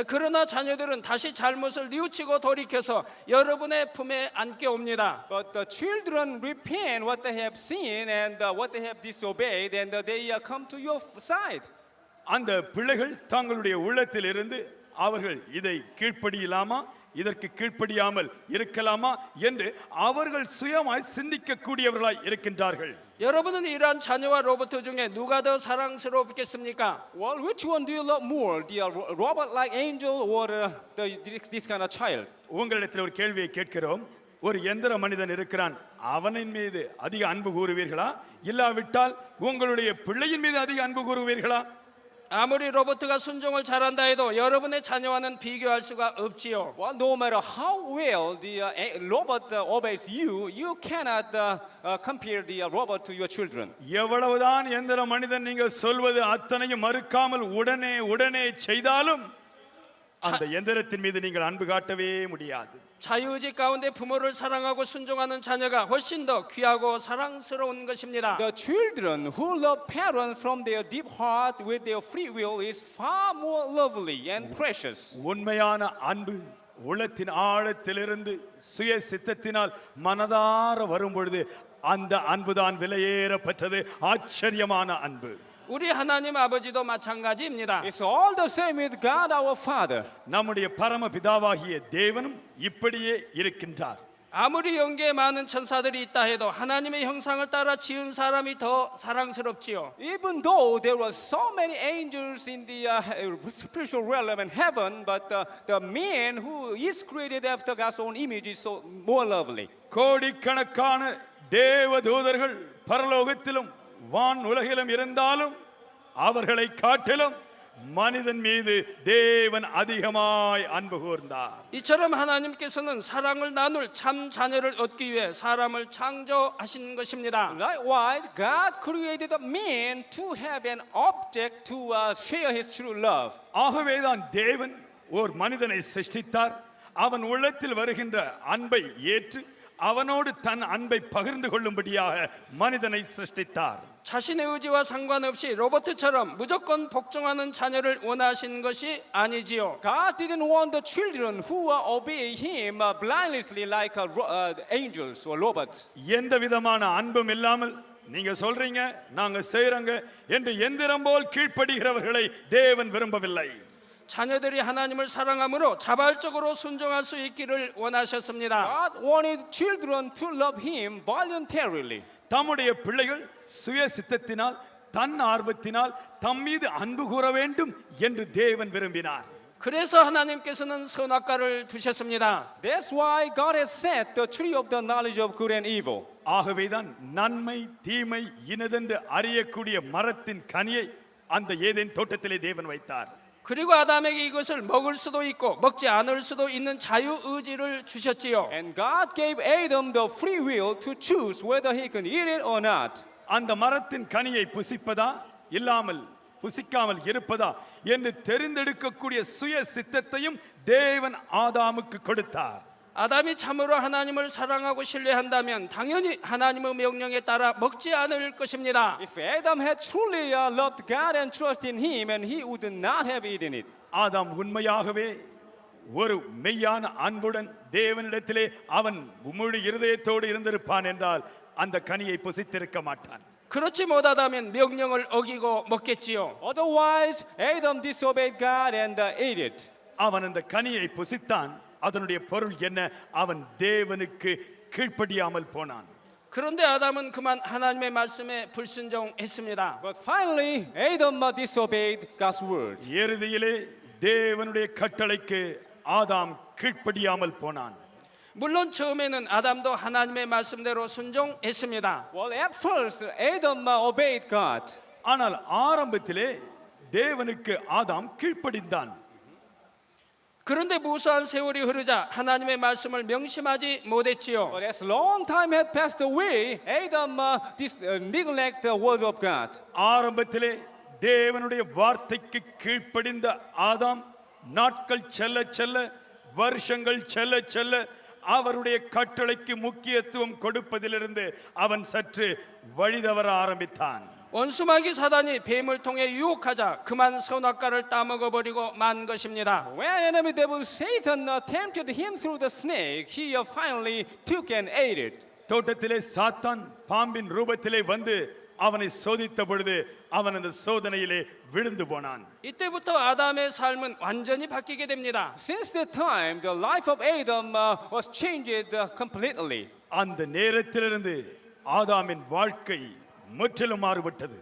그러나 자녀들은 다시 잘못을 뉘우치고 돌이켜서 여러분의 품에 안게 옵니다. But the children repent what they have seen and what they have disobeyed, and they come to your side. அந்த பிள்ளைகள் தங்களுடைய உள்ளத்தில் இருந்து அவர்கள் இதை கீழ்ப்படியலாமா, இதற்கு கீழ்ப்படியாமல் இருக்கலாமா என்று அவர்கள் சுயமாய் சிந்திக்கக்கூடியவர்களாய் இருக்கின்றார்கள். 여러분은 이러한 자녀와 로봇 중에 누가 더 사랑스럽겠습니까? Well, which one do you love more, the robot-like angel or this kind of child? உங்களிடத்தில் ஒரு கேள்வியை கேட்கிறோம். ஒரு எந்திர மனிதன் இருக்கிறான், அவனின் மீது அதிக அன்பு கூறுவீர்களா, இல்லாவிட்டால் உங்களுடைய பிள்ளையின் மீது அதிக அன்பு கூறுவீர்களா? 아무리 로봇가 순종을 잘한다 해도 여러분의 자녀와는 비교할 수가 없지요. Well, no matter how well the robot obeys you, you cannot compare the robot to your children. எவ்வளவுதான் எந்திர மனிதன் நீங்கள் சொல்வது அத்தனையும் மறுக்காமல் உடனே செய்தாலும் அந்த எந்திரத்தின் மீது நீங்கள் அன்பு காட்டவே முடியாது. 자유의지 가운데 부모를 사랑하고 순종하는 자녀가 훨씬 더 귀하고 사랑스러운 것입니다. The children who love parents from their deep heart with their free will is far more lovely and precious. உண்மையான அன்பு உள்ளத்தின் ஆழத்திலிருந்து சுய சித்தத்தினால் மனதார வரும் பொழுது அந்த அன்புதான் விலையேறப்பட்டது, ஆச்சரியமான அன்பு. 우리 하나님 아버지도 마찬가지입니다. It's all the same with God our Father. நம்முடைய பரம பிதாவாகிய தேவனும் இப்படியே இருக்கின்றார். 아무리 영계에 많은 천사들이 있다 해도 하나님의 형상을 따라 지은 사람이 더 사랑스럽지요. Even though there were so many angels in the spiritual realm in heaven, but the man who is created after God's own image is so more lovely. கோடிக்கணக்கான தேவதூதர்கள் பரலோகத்திலும் வான் உலகிலும் இருந்தாலும் அவர்களை காட்டிலும் மனிதன் மீது தேவன் அதிகமாய் அன்பு கூர்ந்தார். 이처럼 하나님께서는 사랑을 나눌 참 자녀를 얻기 위해 사람을 창조하신 것입니다. Likewise, God created a man to have an object to share his true love. ஆகவேதான் தேவன் ஓர் மனிதனை சிருஷ்டித்தார். அவன் உள்ளத்தில் வருகின்ற அன்பை ஏற்று அவனோடு தன் அன்பை பகிர்ந்து கொள்ளும்படியாக மனிதனை சிருஷ்டித்தார். 자신의 의지와 상관없이 로버트처럼 무조건 복종하는 자녀를 원하신 것이 아니지요. God didn't want the children who obey Him blindly like angels or robots. எந்த விதமான அன்பும் இல்லாமல் நீங்க சொல்றீங்க நாங்க செய்றோங்க என்று எந்திரம் போல் கீழ்ப்படுகிறவர்களை தேவன் விரும்பவில்லை. 자녀들이 하나님을 사랑함으로 자발적으로 순종할 수 있기를 원하셨습니다. God wanted children to love Him voluntarily. தம்முடைய பிள்ளைகள் சுய சித்தத்தினால் தன் ஆர்வத்தினால் தம் மீது அன்பு கூற வேண்டும் என்று தேவன் விரும்பினார். 그래서 하나님께서는 선악과를 두셨습니다. That's why God has set the tree of the knowledge of good and evil. ஆகவேதான் நன்மை தீமை இனதென்று அறியக்கூடிய மரத்தின் கனியை அந்த ஏதேன் தோட்டத்திலே தேவன் வைத்தார். 그리고 아담에게 이것을 먹을 수도 있고 먹지 않을 수도 있는 자유 의지를 주셨지요. And God gave Adam the free will to choose whether he can eat it or not. அந்த மரத்தின் கனியை புசிப்பதா இல்லாமல் புசிக்காமல் இருப்பதா என்று தெரிந்தெடுக்கக்கூடிய சுய சித்தத்தையும் தேவன் ஆதாமுக்கு கொடுத்தார். 아담이 참으로 하나님을 사랑하고 신뢰한다면 당연히 하나님의 명령에 따라 먹지 않을 것입니다. If Adam had truly loved God and trusted in Him, and he would not have eaten it. ஆதாம் உண்மையாகவே ஒரு மெய்யான அன்புடன் தேவனிடத்திலே அவன் முழு இருதயத்தோடு இருந்திருப்பான் என்றால் அந்த கனியை புசித்திருக்க மாட்டான். 그렇지 못하다면 명령을 어기고 먹겠지요. Otherwise, Adam disobeyed God and ate it. அவன் அந்த கனியை புசித்தான். அதனுடைய பொருள் என்ன? அவன் தேவனுக்கு கீழ்ப்படியாமல் போனான். 그런데 아담은 그만 하나님의 말씀에 불순종했습니다. But finally, Adam disobeyed God's word. இறுதியிலே தேவனுடைய கட்டளைக்கு ஆதாம் கீழ்ப்படியாமல் போனான். 물론 처음에는 아담도 하나님의 말씀대로 순종했습니다. Well, at first, Adam obeyed God. ஆனால் ஆரம்பத்திலே தேவனுக்கு ஆதாம் கீழ்ப்படிந்தான். 그런데 무수한 세월이 흐르자 하나님의 말씀을 명심하지 못했지요. But as long time had passed away, Adam neglected the word of God. ஆரம்பத்திலே தேவனுடைய வார்த்தைக்கு கீழ்ப்படிந்த ஆதாம் நாட்கள் செல்ல செல்ல வருஷங்கள் செல்ல செல்ல அவருடைய கட்டளைக்கு முக்கியத்துவம் கொடுப்பதிலிருந்து அவன் சற்று வழிதவற ஆரம்பித்தான். 원수마귀 사단이 뱀을 통해 유혹하자 그만 선악과를 따먹어 버리고 만 것입니다. When enemy devil Satan tempted him through the snake, he finally took and ate it. தோட்டத்திலே சாத்தான் பாம்பின் ரூபத்திலே வந்து அவனை சோதித்த பொழுது அவன் அந்த சோதனையிலே விழுந்து போனான். 이때부터 아담의 삶은 완전히 바뀌게 됩니다. Since that time, the life of Adam was changed completely. அந்த நேரத்திலிருந்து ஆதாமின் வாழ்க்கை முற்றிலும் மாறுபட்டது.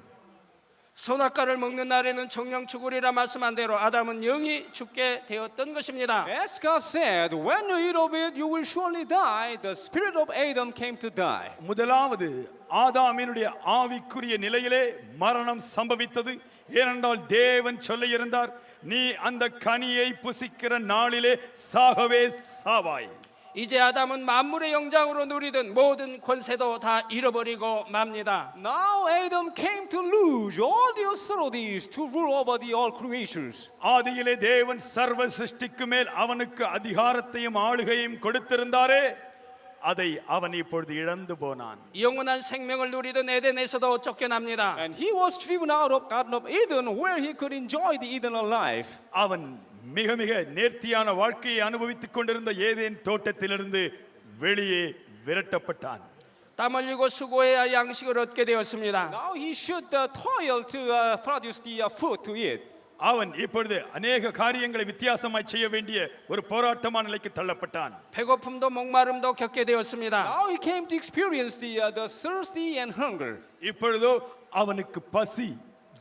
선악과를 먹는 날에는 정령 죽으리라 말씀한 대로 아담은 영이 죽게 되었던 것입니다. As God said, when you eat of it, you will surely die. The spirit of Adam came to die. முதலாவது ஆதாமினுடைய ஆவிக்குரிய நிலையிலே மரணம் சம்பவித்தது. ஏனென்றால் தேவன் சொல்லியிருந்தார், நீ அந்த கனியை புசிக்கிற நாளிலே சாகவே சாவாய். 이제 아담은 만물의 영장으로 누리던 모든 권세도 다 잃어버리고 맙니다. Now Adam came to lose all the authorities to rule over the all creatures. ஆதியிலே தேவன் சர்வ சிருஷ்டிக்கு மேல் அவனுக்கு அதிகாரத்தையும் ஆளுகையும் கொடுத்திருந்தாரே, அதை அவன் இப்பொழுது இழந்து போனான். 영원한 생명을 누리던 에덴에서도 쫓겨납니다. And he was driven out of Garden of Eden where he could enjoy the eternal life. அவன் மிக மிக நேர்த்தியான வாழ்க்கையை அனுபவித்துக் கொண்டிருந்த ஏதேன் தோட்டத்திலிருந்து வெளியே விரட்டப்பட்டான். 땀 흘리고 수고해야 양식을 얻게 되었습니다. Now he should toil to produce the food to eat. அவன் இப்பொழுது அநேக காரியங்களை வித்தியாசமாய் செய்ய வேண்டிய ஒரு போராட்டமான நிலைக்கு தள்ளப்பட்டான். 배고픔도 목마름도 겪게 되었습니다. Now he came to experience the thirsty and hunger. இப்பொழுதோ அவனுக்கு பசி,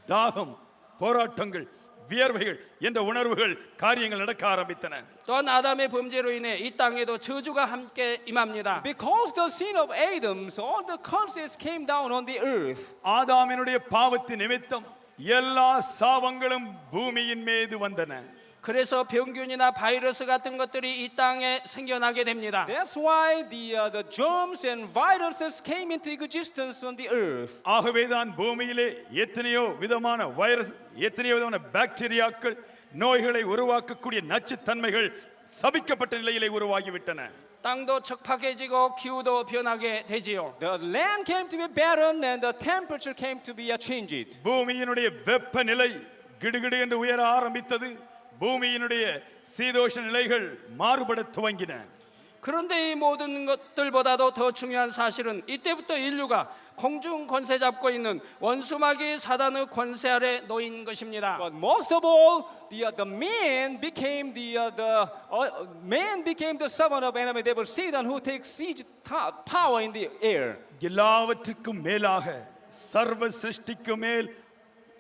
தாகம், போராட்டங்கள், வியர்வைகள் என்ற உணர்வுகள் காரியங்கள் நடக்க ஆரம்பித்தன. 또한 아담의 범죄로 인해 이 땅에도 저주가 함께 임합니다. Because the sin of Adam, all the curses came down on the earth. ஆதாமினுடைய பாவத்தின் நிமித்தம் எல்லா சாபங்களும் பூமியின் மீது வந்தன. 그래서 병균이나 바이러스 같은 것들이 이 땅에 생겨나게 됩니다. That's why the germs and viruses came into existence on the earth. ஆகவேதான் பூமியிலே எத்தனையோ விதமான வைரஸ், எத்தனையோ விதமான பாக்டீரியாக்கள், நோய்களை உருவாக்கக்கூடிய நச்சுத்தன்மைகள் சபிக்கப்பட்ட நிலையிலே உருவாகிவிட்டன. 땅도 척박해지고 기후도 변하게 되지요. The land came to be barren and the temperature came to be changed. பூமியினுடைய வெப்பநிலை கிடுகிடு என்று உயர ஆரம்பித்தது. பூமியினுடைய சீதோஷ நிலைகள் மாறுபட துவங்கின. 그런데 이 모든 것들보다도 더 중요한 사실은 이때부터 인류가 공중 권세 잡고 있는 원수마귀 사단의 권세 아래 놓인 것입니다. But most of all, the man became the servant of enemy devil Satan, who takes siege power in the air. எல்லாவற்றுக்கும் மேலாக சர்வ சிருஷ்டிக்கு மேல்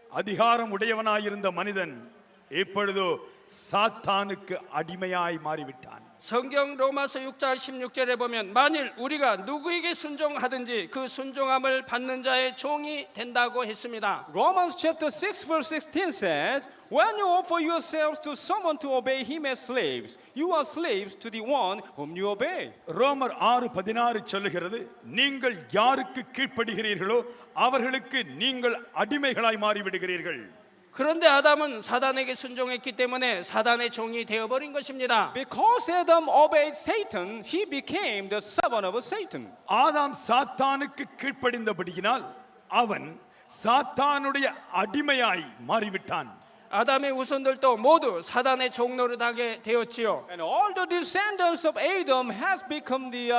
அதிகாரம் உடையவனாயிருந்த மனிதன் இப்பொழுதோ சாத்தானுக்கு அடிமையாய் மாறிவிட்டான். 성경 로마서 6장 16절에 보면 만일 우리가 누구에게 순종하든지 그 순종함을 받는 자의 종이 된다고 했습니다. Romans chapter 6 verse 16 says, when you offer yourselves to someone to obey him as slaves, you are slaves to the one whom you obey. ரோமர் 6:16 சொல்லுகிறது, நீங்கள் யாருக்கு கீழ்ப்படுகிறீர்களோ அவர்களுக்கு நீங்கள் அடிமைகளாய் மாறிவிடுகிறீர்கள். 그런데 아담은 사단에게 순종했기 때문에 사단의 종이 되어버린 것입니다. Because Adam obeyed Satan, he became the servant of Satan. ஆதாம் சாத்தானுக்கு கீழ்ப்படிந்தபடியினால் அவன் சாத்தானுடைய அடிமையாய் மாறிவிட்டான். 아담의 후손들도 모두 사단의 종노릇하게 되었지요. And all the descendants of Adam has become the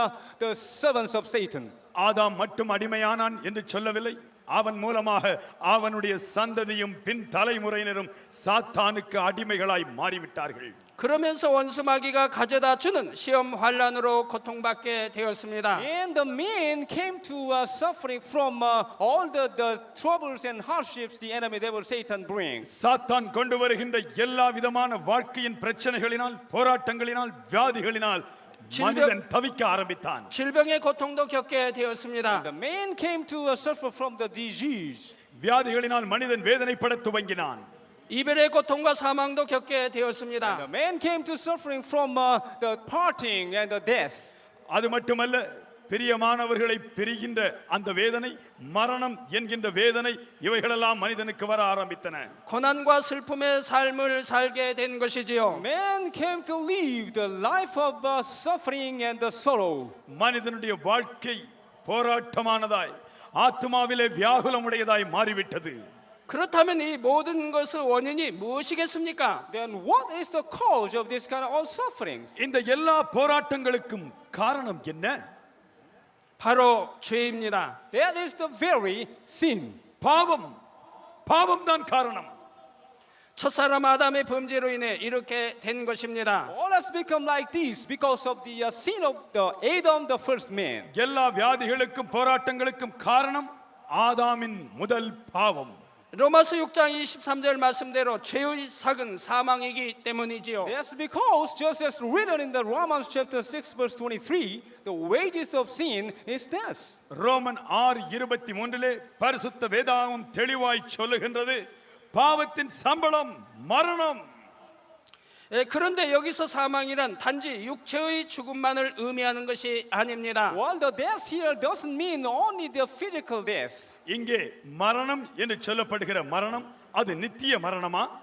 servants of Satan. ஆதாம் மட்டும் அடிமையானான் என்று சொல்லவில்லை. அவன் மூலமாக அவனுடைய சந்ததியும் பின் தலைமுறையினரும் சாத்தானுக்கு அடிமைகளாய் மாறிவிட்டார்கள். 그러면서 원수마귀가 가져다 주는 시험 환란으로 고통받게 되었습니다. And the man came to suffering from all the troubles and hardships the enemy devil Satan brings. சாத்தான் கொண்டு வருகின்ற எல்லா விதமான வாழ்க்கையின் பிரச்சனைகளினால், போராட்டங்களினால், வியாதிகளினால் மனிதன் தவிக்க ஆரம்பித்தான். 질병의 고통도 겪게 되었습니다. The man came to suffer from the disease. வியாதிகளினால் மனிதன் வேதனைப்பட துவங்கினான். 이별의 고통과 사망도 겪게 되었습니다. The man came to suffering from the parting and the death. அது மட்டுமல்ல, பிரியமானவர்களை பிரிகின்ற அந்த வேதனை, மரணம் என்கின்ற வேதனை, இவைகளெல்லாம் மனிதனுக்கு வர ஆரம்பித்தன. 고난과 슬픔의 삶을 살게 된 것이지요. Man came to live the life of suffering and the sorrow. மனிதனுடைய வாழ்க்கை போராட்டமானதாய், ஆத்மாவிலே வியாகுலமுடையதாய் மாறிவிட்டது. 그렇다면 이 모든 것의 원인이 무엇이겠습니까? Then what is the cause of this kind of all sufferings? இந்த எல்லா போராட்டங்களுக்கும் காரணம் என்ன? 바로 죄입니다. That is the very sin. பாவம் தான் காரணம். 첫사람 아담의 범죄로 인해 이렇게 된 것입니다. All has become like this because of the sin of the Adam, the first man. எல்லா வியாதிகளுக்கும் போராட்டங்களுக்கும் காரணம் ஆதாமின் முதல் பாவம். 로마서 6장 23절 말씀대로 죄의 삭은 사망이기 때문이지요. That's because just as written in the Romans chapter 6 verse 23, the wages of sin is death. Roman 6:23 பரிசுத்த வேதாகமம் தெளிவாய் சொல்லுகின்றது, பாவத்தின் சம்பளம் மரணம். 그런데 여기서 사망이란 단지 육체의 죽음만을 의미하는 것이 아닙니다. While the death here doesn't mean only the physical death. இங்கே மரணம் என்று சொல்லப்படுகிற மரணம் அது நித்திய மரணமா?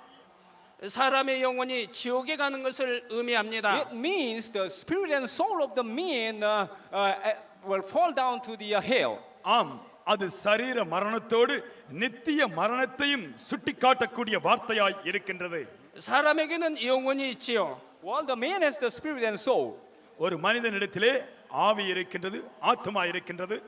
사람의 영혼이 지옥에 가는 것을 의미합니다. It means the spirit and soul of the man will fall down to the hell. ஆம், அது சரீர மரணத்தோடு நித்திய மரணத்தையும் சுட்டிக்காட்டக்கூடிய வார்த்தையாய் இருக்கின்றது. 사람에게는 영혼이 있지요. While the man has the spirit and soul. ஒரு மனிதனிடத்திலே ஆவி இருக்கின்றது, ஆத்மா இருக்கின்றது.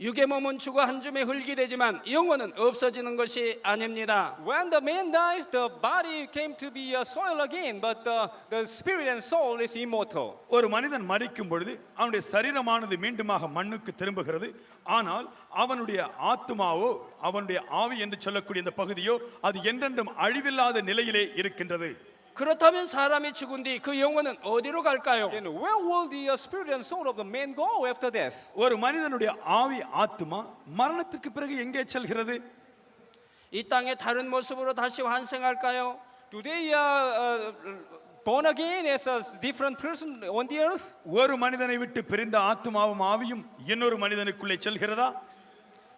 육의 몸은 죽어 한 줌의 흙이 되지만 영혼은 없어지는 것이 아닙니다. When the man dies, the body came to be soil again, but the spirit and soul is immortal. ஒரு மனிதன் மரிக்கும் பொழுது அவனுடைய சரீரமானது மீண்டுமாக மண்ணுக்கு திரும்புகிறது. ஆனால் அவனுடைய ஆத்மாவோ, அவனுடைய ஆவி என்று சொல்லக்கூடிய இந்த பகுதியோ அது என்றென்றும் அழிவில்லாத நிலையிலே இருக்கின்றது. 그렇다면 사람이 죽은 뒤 그 영혼은 어디로 갈까요? Then where will the spirit and soul of the man go after death? ஒரு மனிதனுடைய ஆவி, ஆத்மா மரணத்திற்கு பிறகு எங்கே செல்கிறது? 이 땅의 다른 모습으로 다시 환생할까요? Do they born again as a different person on the earth? ஒரு மனிதனை விட்டு பிரிந்த ஆத்மாவும் ஆவியும் இன்னொரு மனிதனுக்குள்ளே செல்கிறதா?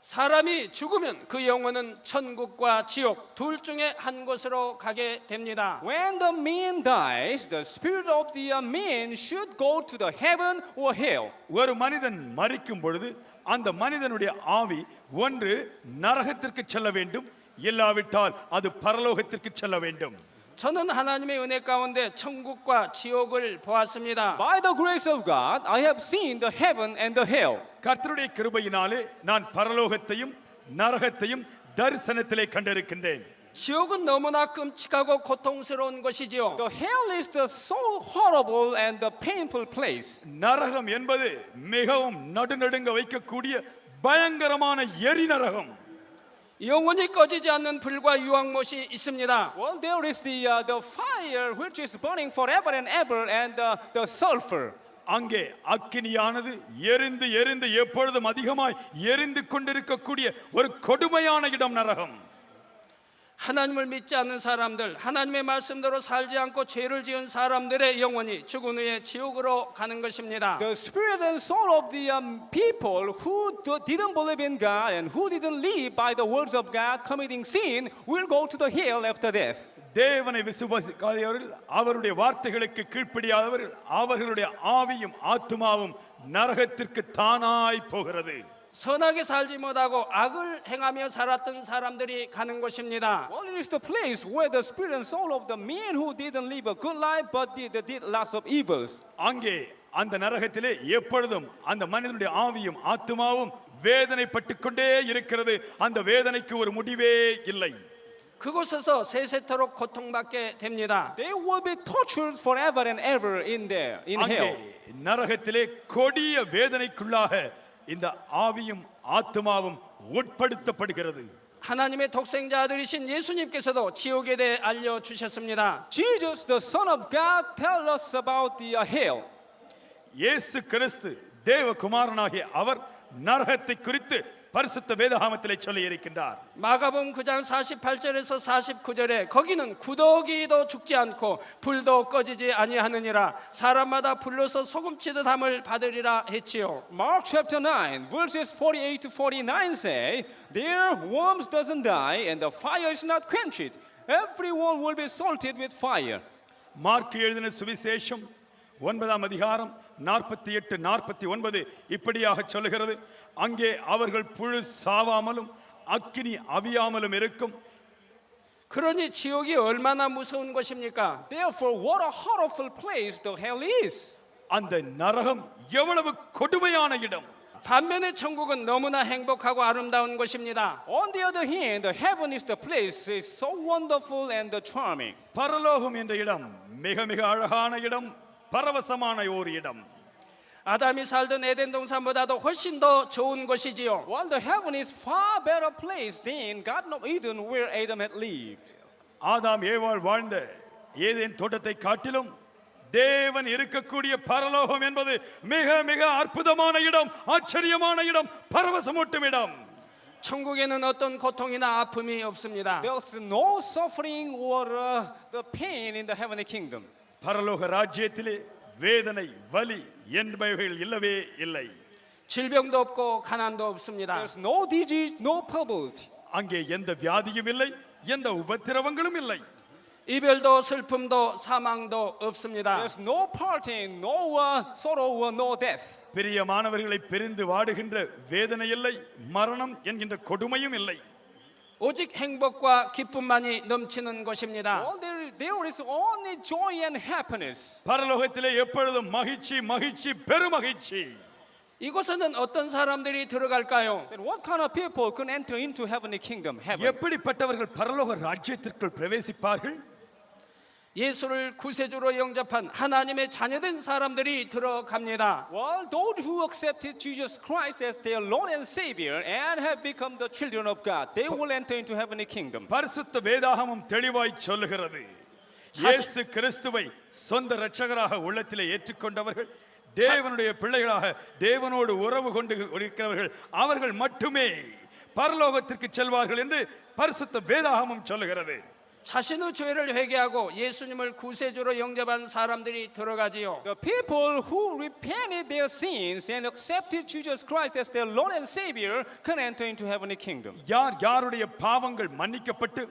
사람이 죽으면 그 영혼은 천국과 지옥 둘 중에 한 곳으로 가게 됩니다. When the man dies, the spirit of the man should go to the heaven or hell. ஒரு மனிதன் மரிக்கும் பொழுது அந்த மனிதனுடைய ஆவி ஒன்று நரகத்திற்கு செல்ல வேண்டும், இல்லாவிட்டால் அது பரலோகத்திற்கு செல்ல வேண்டும். 저는 하나님의 은혜 가운데 천국과 지옥을 보았습니다. By the grace of God, I have seen the heaven and the hell. கர்த்தருடைய கிருபையினாலே நான் பரலோகத்தையும் நரகத்தையும் தரிசனத்திலே கண்டிருக்கின்றேன். 지옥은 너무나 끔찍하고 고통스러운 것이지요. The hell is the so horrible and the painful place. நரகம் என்பது மிகவும் நடுநடுங்க வைக்கக்கூடிய பயங்கரமான எரி நரகம். 영원히 꺼지지 않는 불과 유황못이 있습니다. Well, there is the fire which is burning forever and ever, and the sulfur. அங்கே அக்கினியானது எரிந்து எரிந்து எப்பொழுதும் அதிகமாய் எரிந்து கொண்டிருக்கக்கூடிய ஒரு கொடுமையான இடம் நரகம். 하나님을 믿지 않는 사람들, 하나님의 말씀대로 살지 않고 죄를 지은 사람들의 영혼이 죽은 후에 지옥으로 가는 것입니다. The spirit and soul of the people who didn't believe in God and who didn't live by the words of God, committing sin, will go to the hell after death. தேவனை விசுவாசிக்காதவர்கள், அவருடைய வார்த்தைகளுக்கு கீழ்ப்படியாதவர்கள், அவர்களுடைய ஆவியும் ஆத்துமாவும் நரகத்திற்கு தானாய் போகிறது. 선하게 살지 못하고 악을 행하며 살았던 사람들이 가는 곳입니다. Well, it is the place where the spirit and soul of the men who didn't live a good life but did lots of evils. அங்கே அந்த நரகத்திலே எப்பொழுதும் அந்த மனிதனுடைய ஆவியும் ஆத்துமாவும் வேதனைப்பட்டு கொண்டே இருக்கிறது. அந்த வேதனைக்கு ஒரு முடிவே இல்லை. 그곳에서 세세토록 고통받게 됩니다. They will be tortured forever and ever in there, in அங்கே hell. நரகத்திலே கொடிய வேதனைக்குள்ளாக இந்த ஆவியும் ஆத்துமாவும் உட்படுத்தப்படுகிறது. 하나님의 독생자 아들이신 예수님께서도 지옥에 대해 알려 주셨습니다. Jesus, the Son of God, tell us about the hell. இயேசு கிறிஸ்து தேவகுமாரனாகிய அவர் நரகத்தை குறித்து பரிசுத்த வேதாகமத்திலே சொல்லி இருக்கின்றார். 마가복음 9장 48절에서 49절에 거기는 구더기도 죽지 않고 불도 꺼지지 아니하느니라 사람마다 불로서 소금치듯 함을 받으리라 했지요. Mark chapter 9, verses 48 to 49 say, their worms doesn't die and the fire is not quenched. Everyone will be salted with fire. Mark எழுதின சுவிசேஷம் 9ஆம் அதிகாரம் 48 49 இப்படியாக சொல்லுகிறது. அங்கே அவர்கள் புழு சாவாமலும் அக்கினி அவியாமலும் இருக்கும். 그러니 지옥이 얼마나 무서운 것입니까? Therefore, what a horrible place the hell is. அந்த நரகம் எவ்வளவு கொடுமையான இடம். 반면에 천국은 너무나 행복하고 아름다운 것입니다. On the other hand, the heaven is the place is so wonderful and charming. பரலோகம் என்ற இடம் மிக மிக அழகான இடம், பரவசமான ஒரு இடம். 아담이 살던 에덴 동산보다도 훨씬 더 좋은 것이지요. While the heaven is far better place than Garden of Eden where Adam had lived. ஆதாம் ஏவாள் வாழ்ந்த ஏதேன் தோட்டத்தை காட்டிலும் தேவன் இருக்கக்கூடிய பரலோகம் என்பது மிக மிக அற்புதமான இடம், ஆச்சரியமான இடம், பரவசமூட்டும் இடம். 천국에는 어떤 고통이나 아픔이 없습니다. There's no suffering or the pain in the heavenly kingdom. பரலோக ராஜ்யத்திலே வேதனை, வலி என்பவைகள் இல்லவே இல்லை. 질병도 없고 가난도 없습니다. There's no disease, no poverty. அங்கே எந்த வியாதியும் இல்லை, எந்த உபத்திரவங்களும் இல்லை. 이별도 슬픔도 사망도 없습니다. There's no parting, no sorrow, no death. பிரியமானவர்களை பிரிந்து வாடுகின்ற வேதனை இல்லை, மரணம் என்கின்ற கொடுமையும் இல்லை. 오직 행복과 기쁨만이 넘치는 것입니다. All there is only joy and happiness. பரலோகத்திலே எப்பொழுதும் மகிழ்ச்சி, மகிழ்ச்சி, பெருமகிழ்ச்சி. 이곳에는 어떤 사람들이 들어갈까요? Then what kind of people can enter into heavenly kingdom? Heaven. எப்படிப்பட்டவர்கள் பரலோக ராஜ்யத்திற்குள் பிரவேசிப்பார்கள்? 예수를 구세주로 영접한 하나님의 자녀된 사람들이 들어갑니다. Well, those who accepted Jesus Christ as their Lord and Savior and have become the children of God, they will enter into heavenly kingdom. பரிசுத்த வேதாகமம் தெளிவாய் சொல்லுகிறது. இயேசு கிறிஸ்துவை சொந்த இரட்சகராக உள்ளத்திலே ஏற்றுக்கொண்டவர்கள், தேவனுடைய பிள்ளைகளாக தேவனோடு உறவு கொண்டு இருக்கிறவர்கள், அவர்கள் மட்டுமே பரலோகத்திற்கு செல்வார்கள் என்று பரிசுத்த வேதாகமம் சொல்லுகிறது. 자신의 죄를 회개하고 예수님을 구세주로 영접한 사람들이 들어가지요. The people who repented their sins and accepted Jesus Christ as their Lord and Savior can enter into heavenly kingdom. யார் யாருடைய பாவங்கள் மன்னிக்கப்பட்டு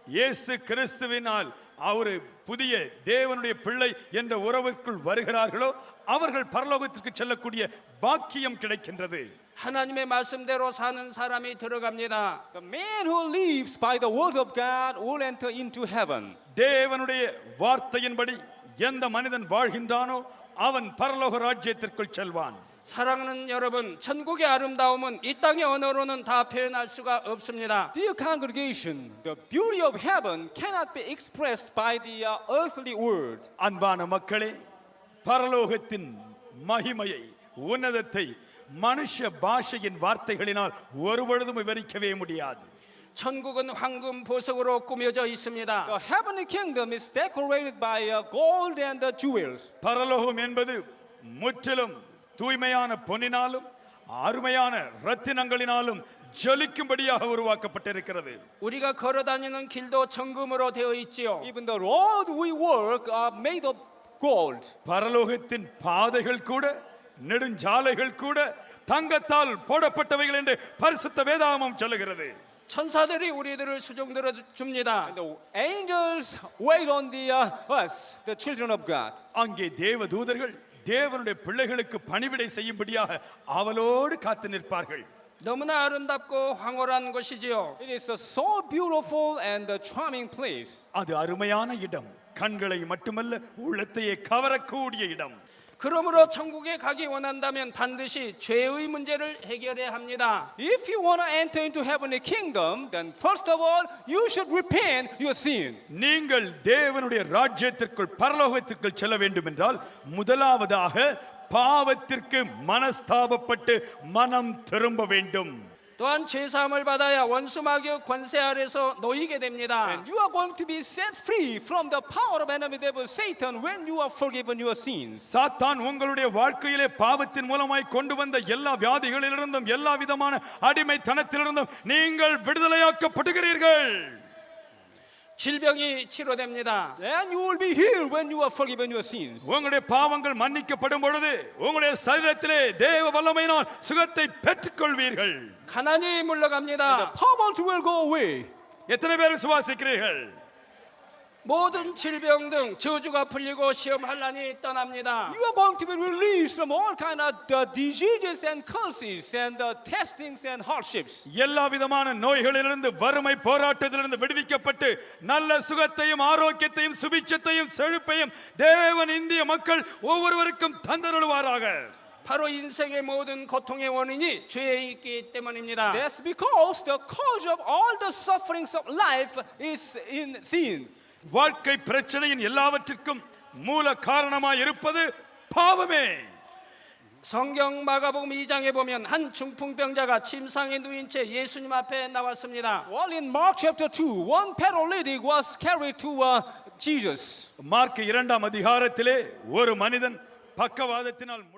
இயேசு கிறிஸ்துவினால் அவர் புதிய தேவனுடைய பிள்ளை என்ற உறவுக்குள் வருகிறார்களோ அவர்கள் பரலோகத்திற்கு செல்லக்கூடிய பாக்கியம் கிடைக்கின்றது. 하나님의 말씀대로 사는 사람이 들어갑니다. The man who lives by the word of God will enter into heaven. தேவனுடைய வார்த்தையின்படி எந்த மனிதன் வாழ்கின்றானோ அவன் பரலோக ராஜ்யத்திற்குள் செல்வான். 사랑하는 여러분, 천국의 아름다움은 이 땅의 언어로는 다 표현할 수가 없습니다. Dear congregation, the beauty of heaven cannot be expressed by the earthly word. அன்பான மக்களே, பரலோகத்தின் மகிமையை உன்னதத்தை மனுஷ பாஷையின் வார்த்தைகளினால் ஒருபொழுதும் விவரிக்கவே முடியாது. 천국은 황금 보석으로 꾸며져 있습니다. The heavenly kingdom is decorated by gold and jewels. பரலோகம் என்பது முற்றிலும் தூய்மையான பொன்னினாலும் அருமையான ரத்தினங்களினாலும் ஜொலிக்கும்படியாக உருவாக்கப்பட்டிருக்கிறது. 우리가 걸어 다니는 길도 정금으로 되어 있지요. Even the road we walk are made of gold. பரலோகத்தின் பாதைகள் கூட நெடுஞ்சாலைகள் கூட தங்கத்தால் போடப்பட்டவைகள் என்று பரிசுத்த வேதாகமம் சொல்லுகிறது. 천사들이 우리들을 수종들어 줍니다. The angels wait on us, the children of God. அங்கே தேவதூதர்கள் தேவனுடைய பிள்ளைகளுக்கு பணிவிடை செய்யும்படியாக அவளோடு காத்து நிற்பார்கள். 너무나 아름답고 황홀한 것이지요. It is a so beautiful and charming place. அது அருமையான இடம், கண்களை மட்டுமல்ல உள்ளத்தையே கவரக்கூடிய இடம். 그러므로 천국에 가기 원한다면 반드시 죄의 문제를 해결해야 합니다. If you want to enter into heavenly kingdom, then first of all, you should repent your sin. நீங்கள் தேவனுடைய ராஜ்யத்திற்குள் பரலோகத்திற்குள் செல்ல வேண்டும் என்றால் முதலாவதாக பாவத்திற்கு மனஸ்தாபப்பட்டு மனம் திரும்ப வேண்டும். 또한 죄사함을 받아야 원수 마귀의 권세 아래서 놓이게 됩니다. And you are going to be set free from the power of enemy devil Satan when you are forgiven your sins. சாத்தான் உங்களுடைய வாழ்க்கையிலே பாவத்தின் மூலமாய் கொண்டு வந்த எல்லா வியாதிகளிலிருந்தும் எல்லா விதமான அடிமைத்தனத்திலிருந்தும் நீங்கள் விடுதலையாக்கப்படுகிறீர்கள். 질병이 치료됩니다. And you will be healed when you are forgiven your sins. உங்களுடைய பாவங்கள் மன்னிக்கப்படும் பொழுது உங்களுடைய சரீரத்திலே தேவ வல்லமையினால் சுகத்தை பெற்றுக்கொள்வீர்கள். 가난이 물러갑니다. The poverty will go away. எத்தனை பேர் விசுவாசிக்கிறீர்கள்? 모든 질병 등 저주가 풀리고 시험 환란이 떠납니다. You are going to be released from all kind of diseases and curses and testings and hardships. எல்லா விதமான நோய்களிலிருந்து வறுமை போராட்டத்திலிருந்து விடுவிக்கப்பட்டு நல்ல சுகத்தையும் ஆரோக்கியத்தையும் சுபிட்சத்தையும் செழிப்பையும் தேவன் இந்திய மக்கள் ஒவ்வொருவருக்கும் தந்தருளுவாராக. 바로 인생의 모든 고통의 원인이 죄에 있기 때문입니다. That's because the cause of all the sufferings of life is in sin. வாழ்க்கை பிரச்சனையின் எல்லாவற்றிற்கும் மூல காரணமாய் இருப்பது பாவமே. 성경 마가복음 2장에 보면 한 중풍병자가 침상에 누인 채 예수님 앞에 나왔습니다. Well, in Mark chapter 2, one paralytic was carried to Jesus. Mark 2ஆம் அதிகாரத்திலே ஒரு மனிதன் பக்கவாதத்தினால்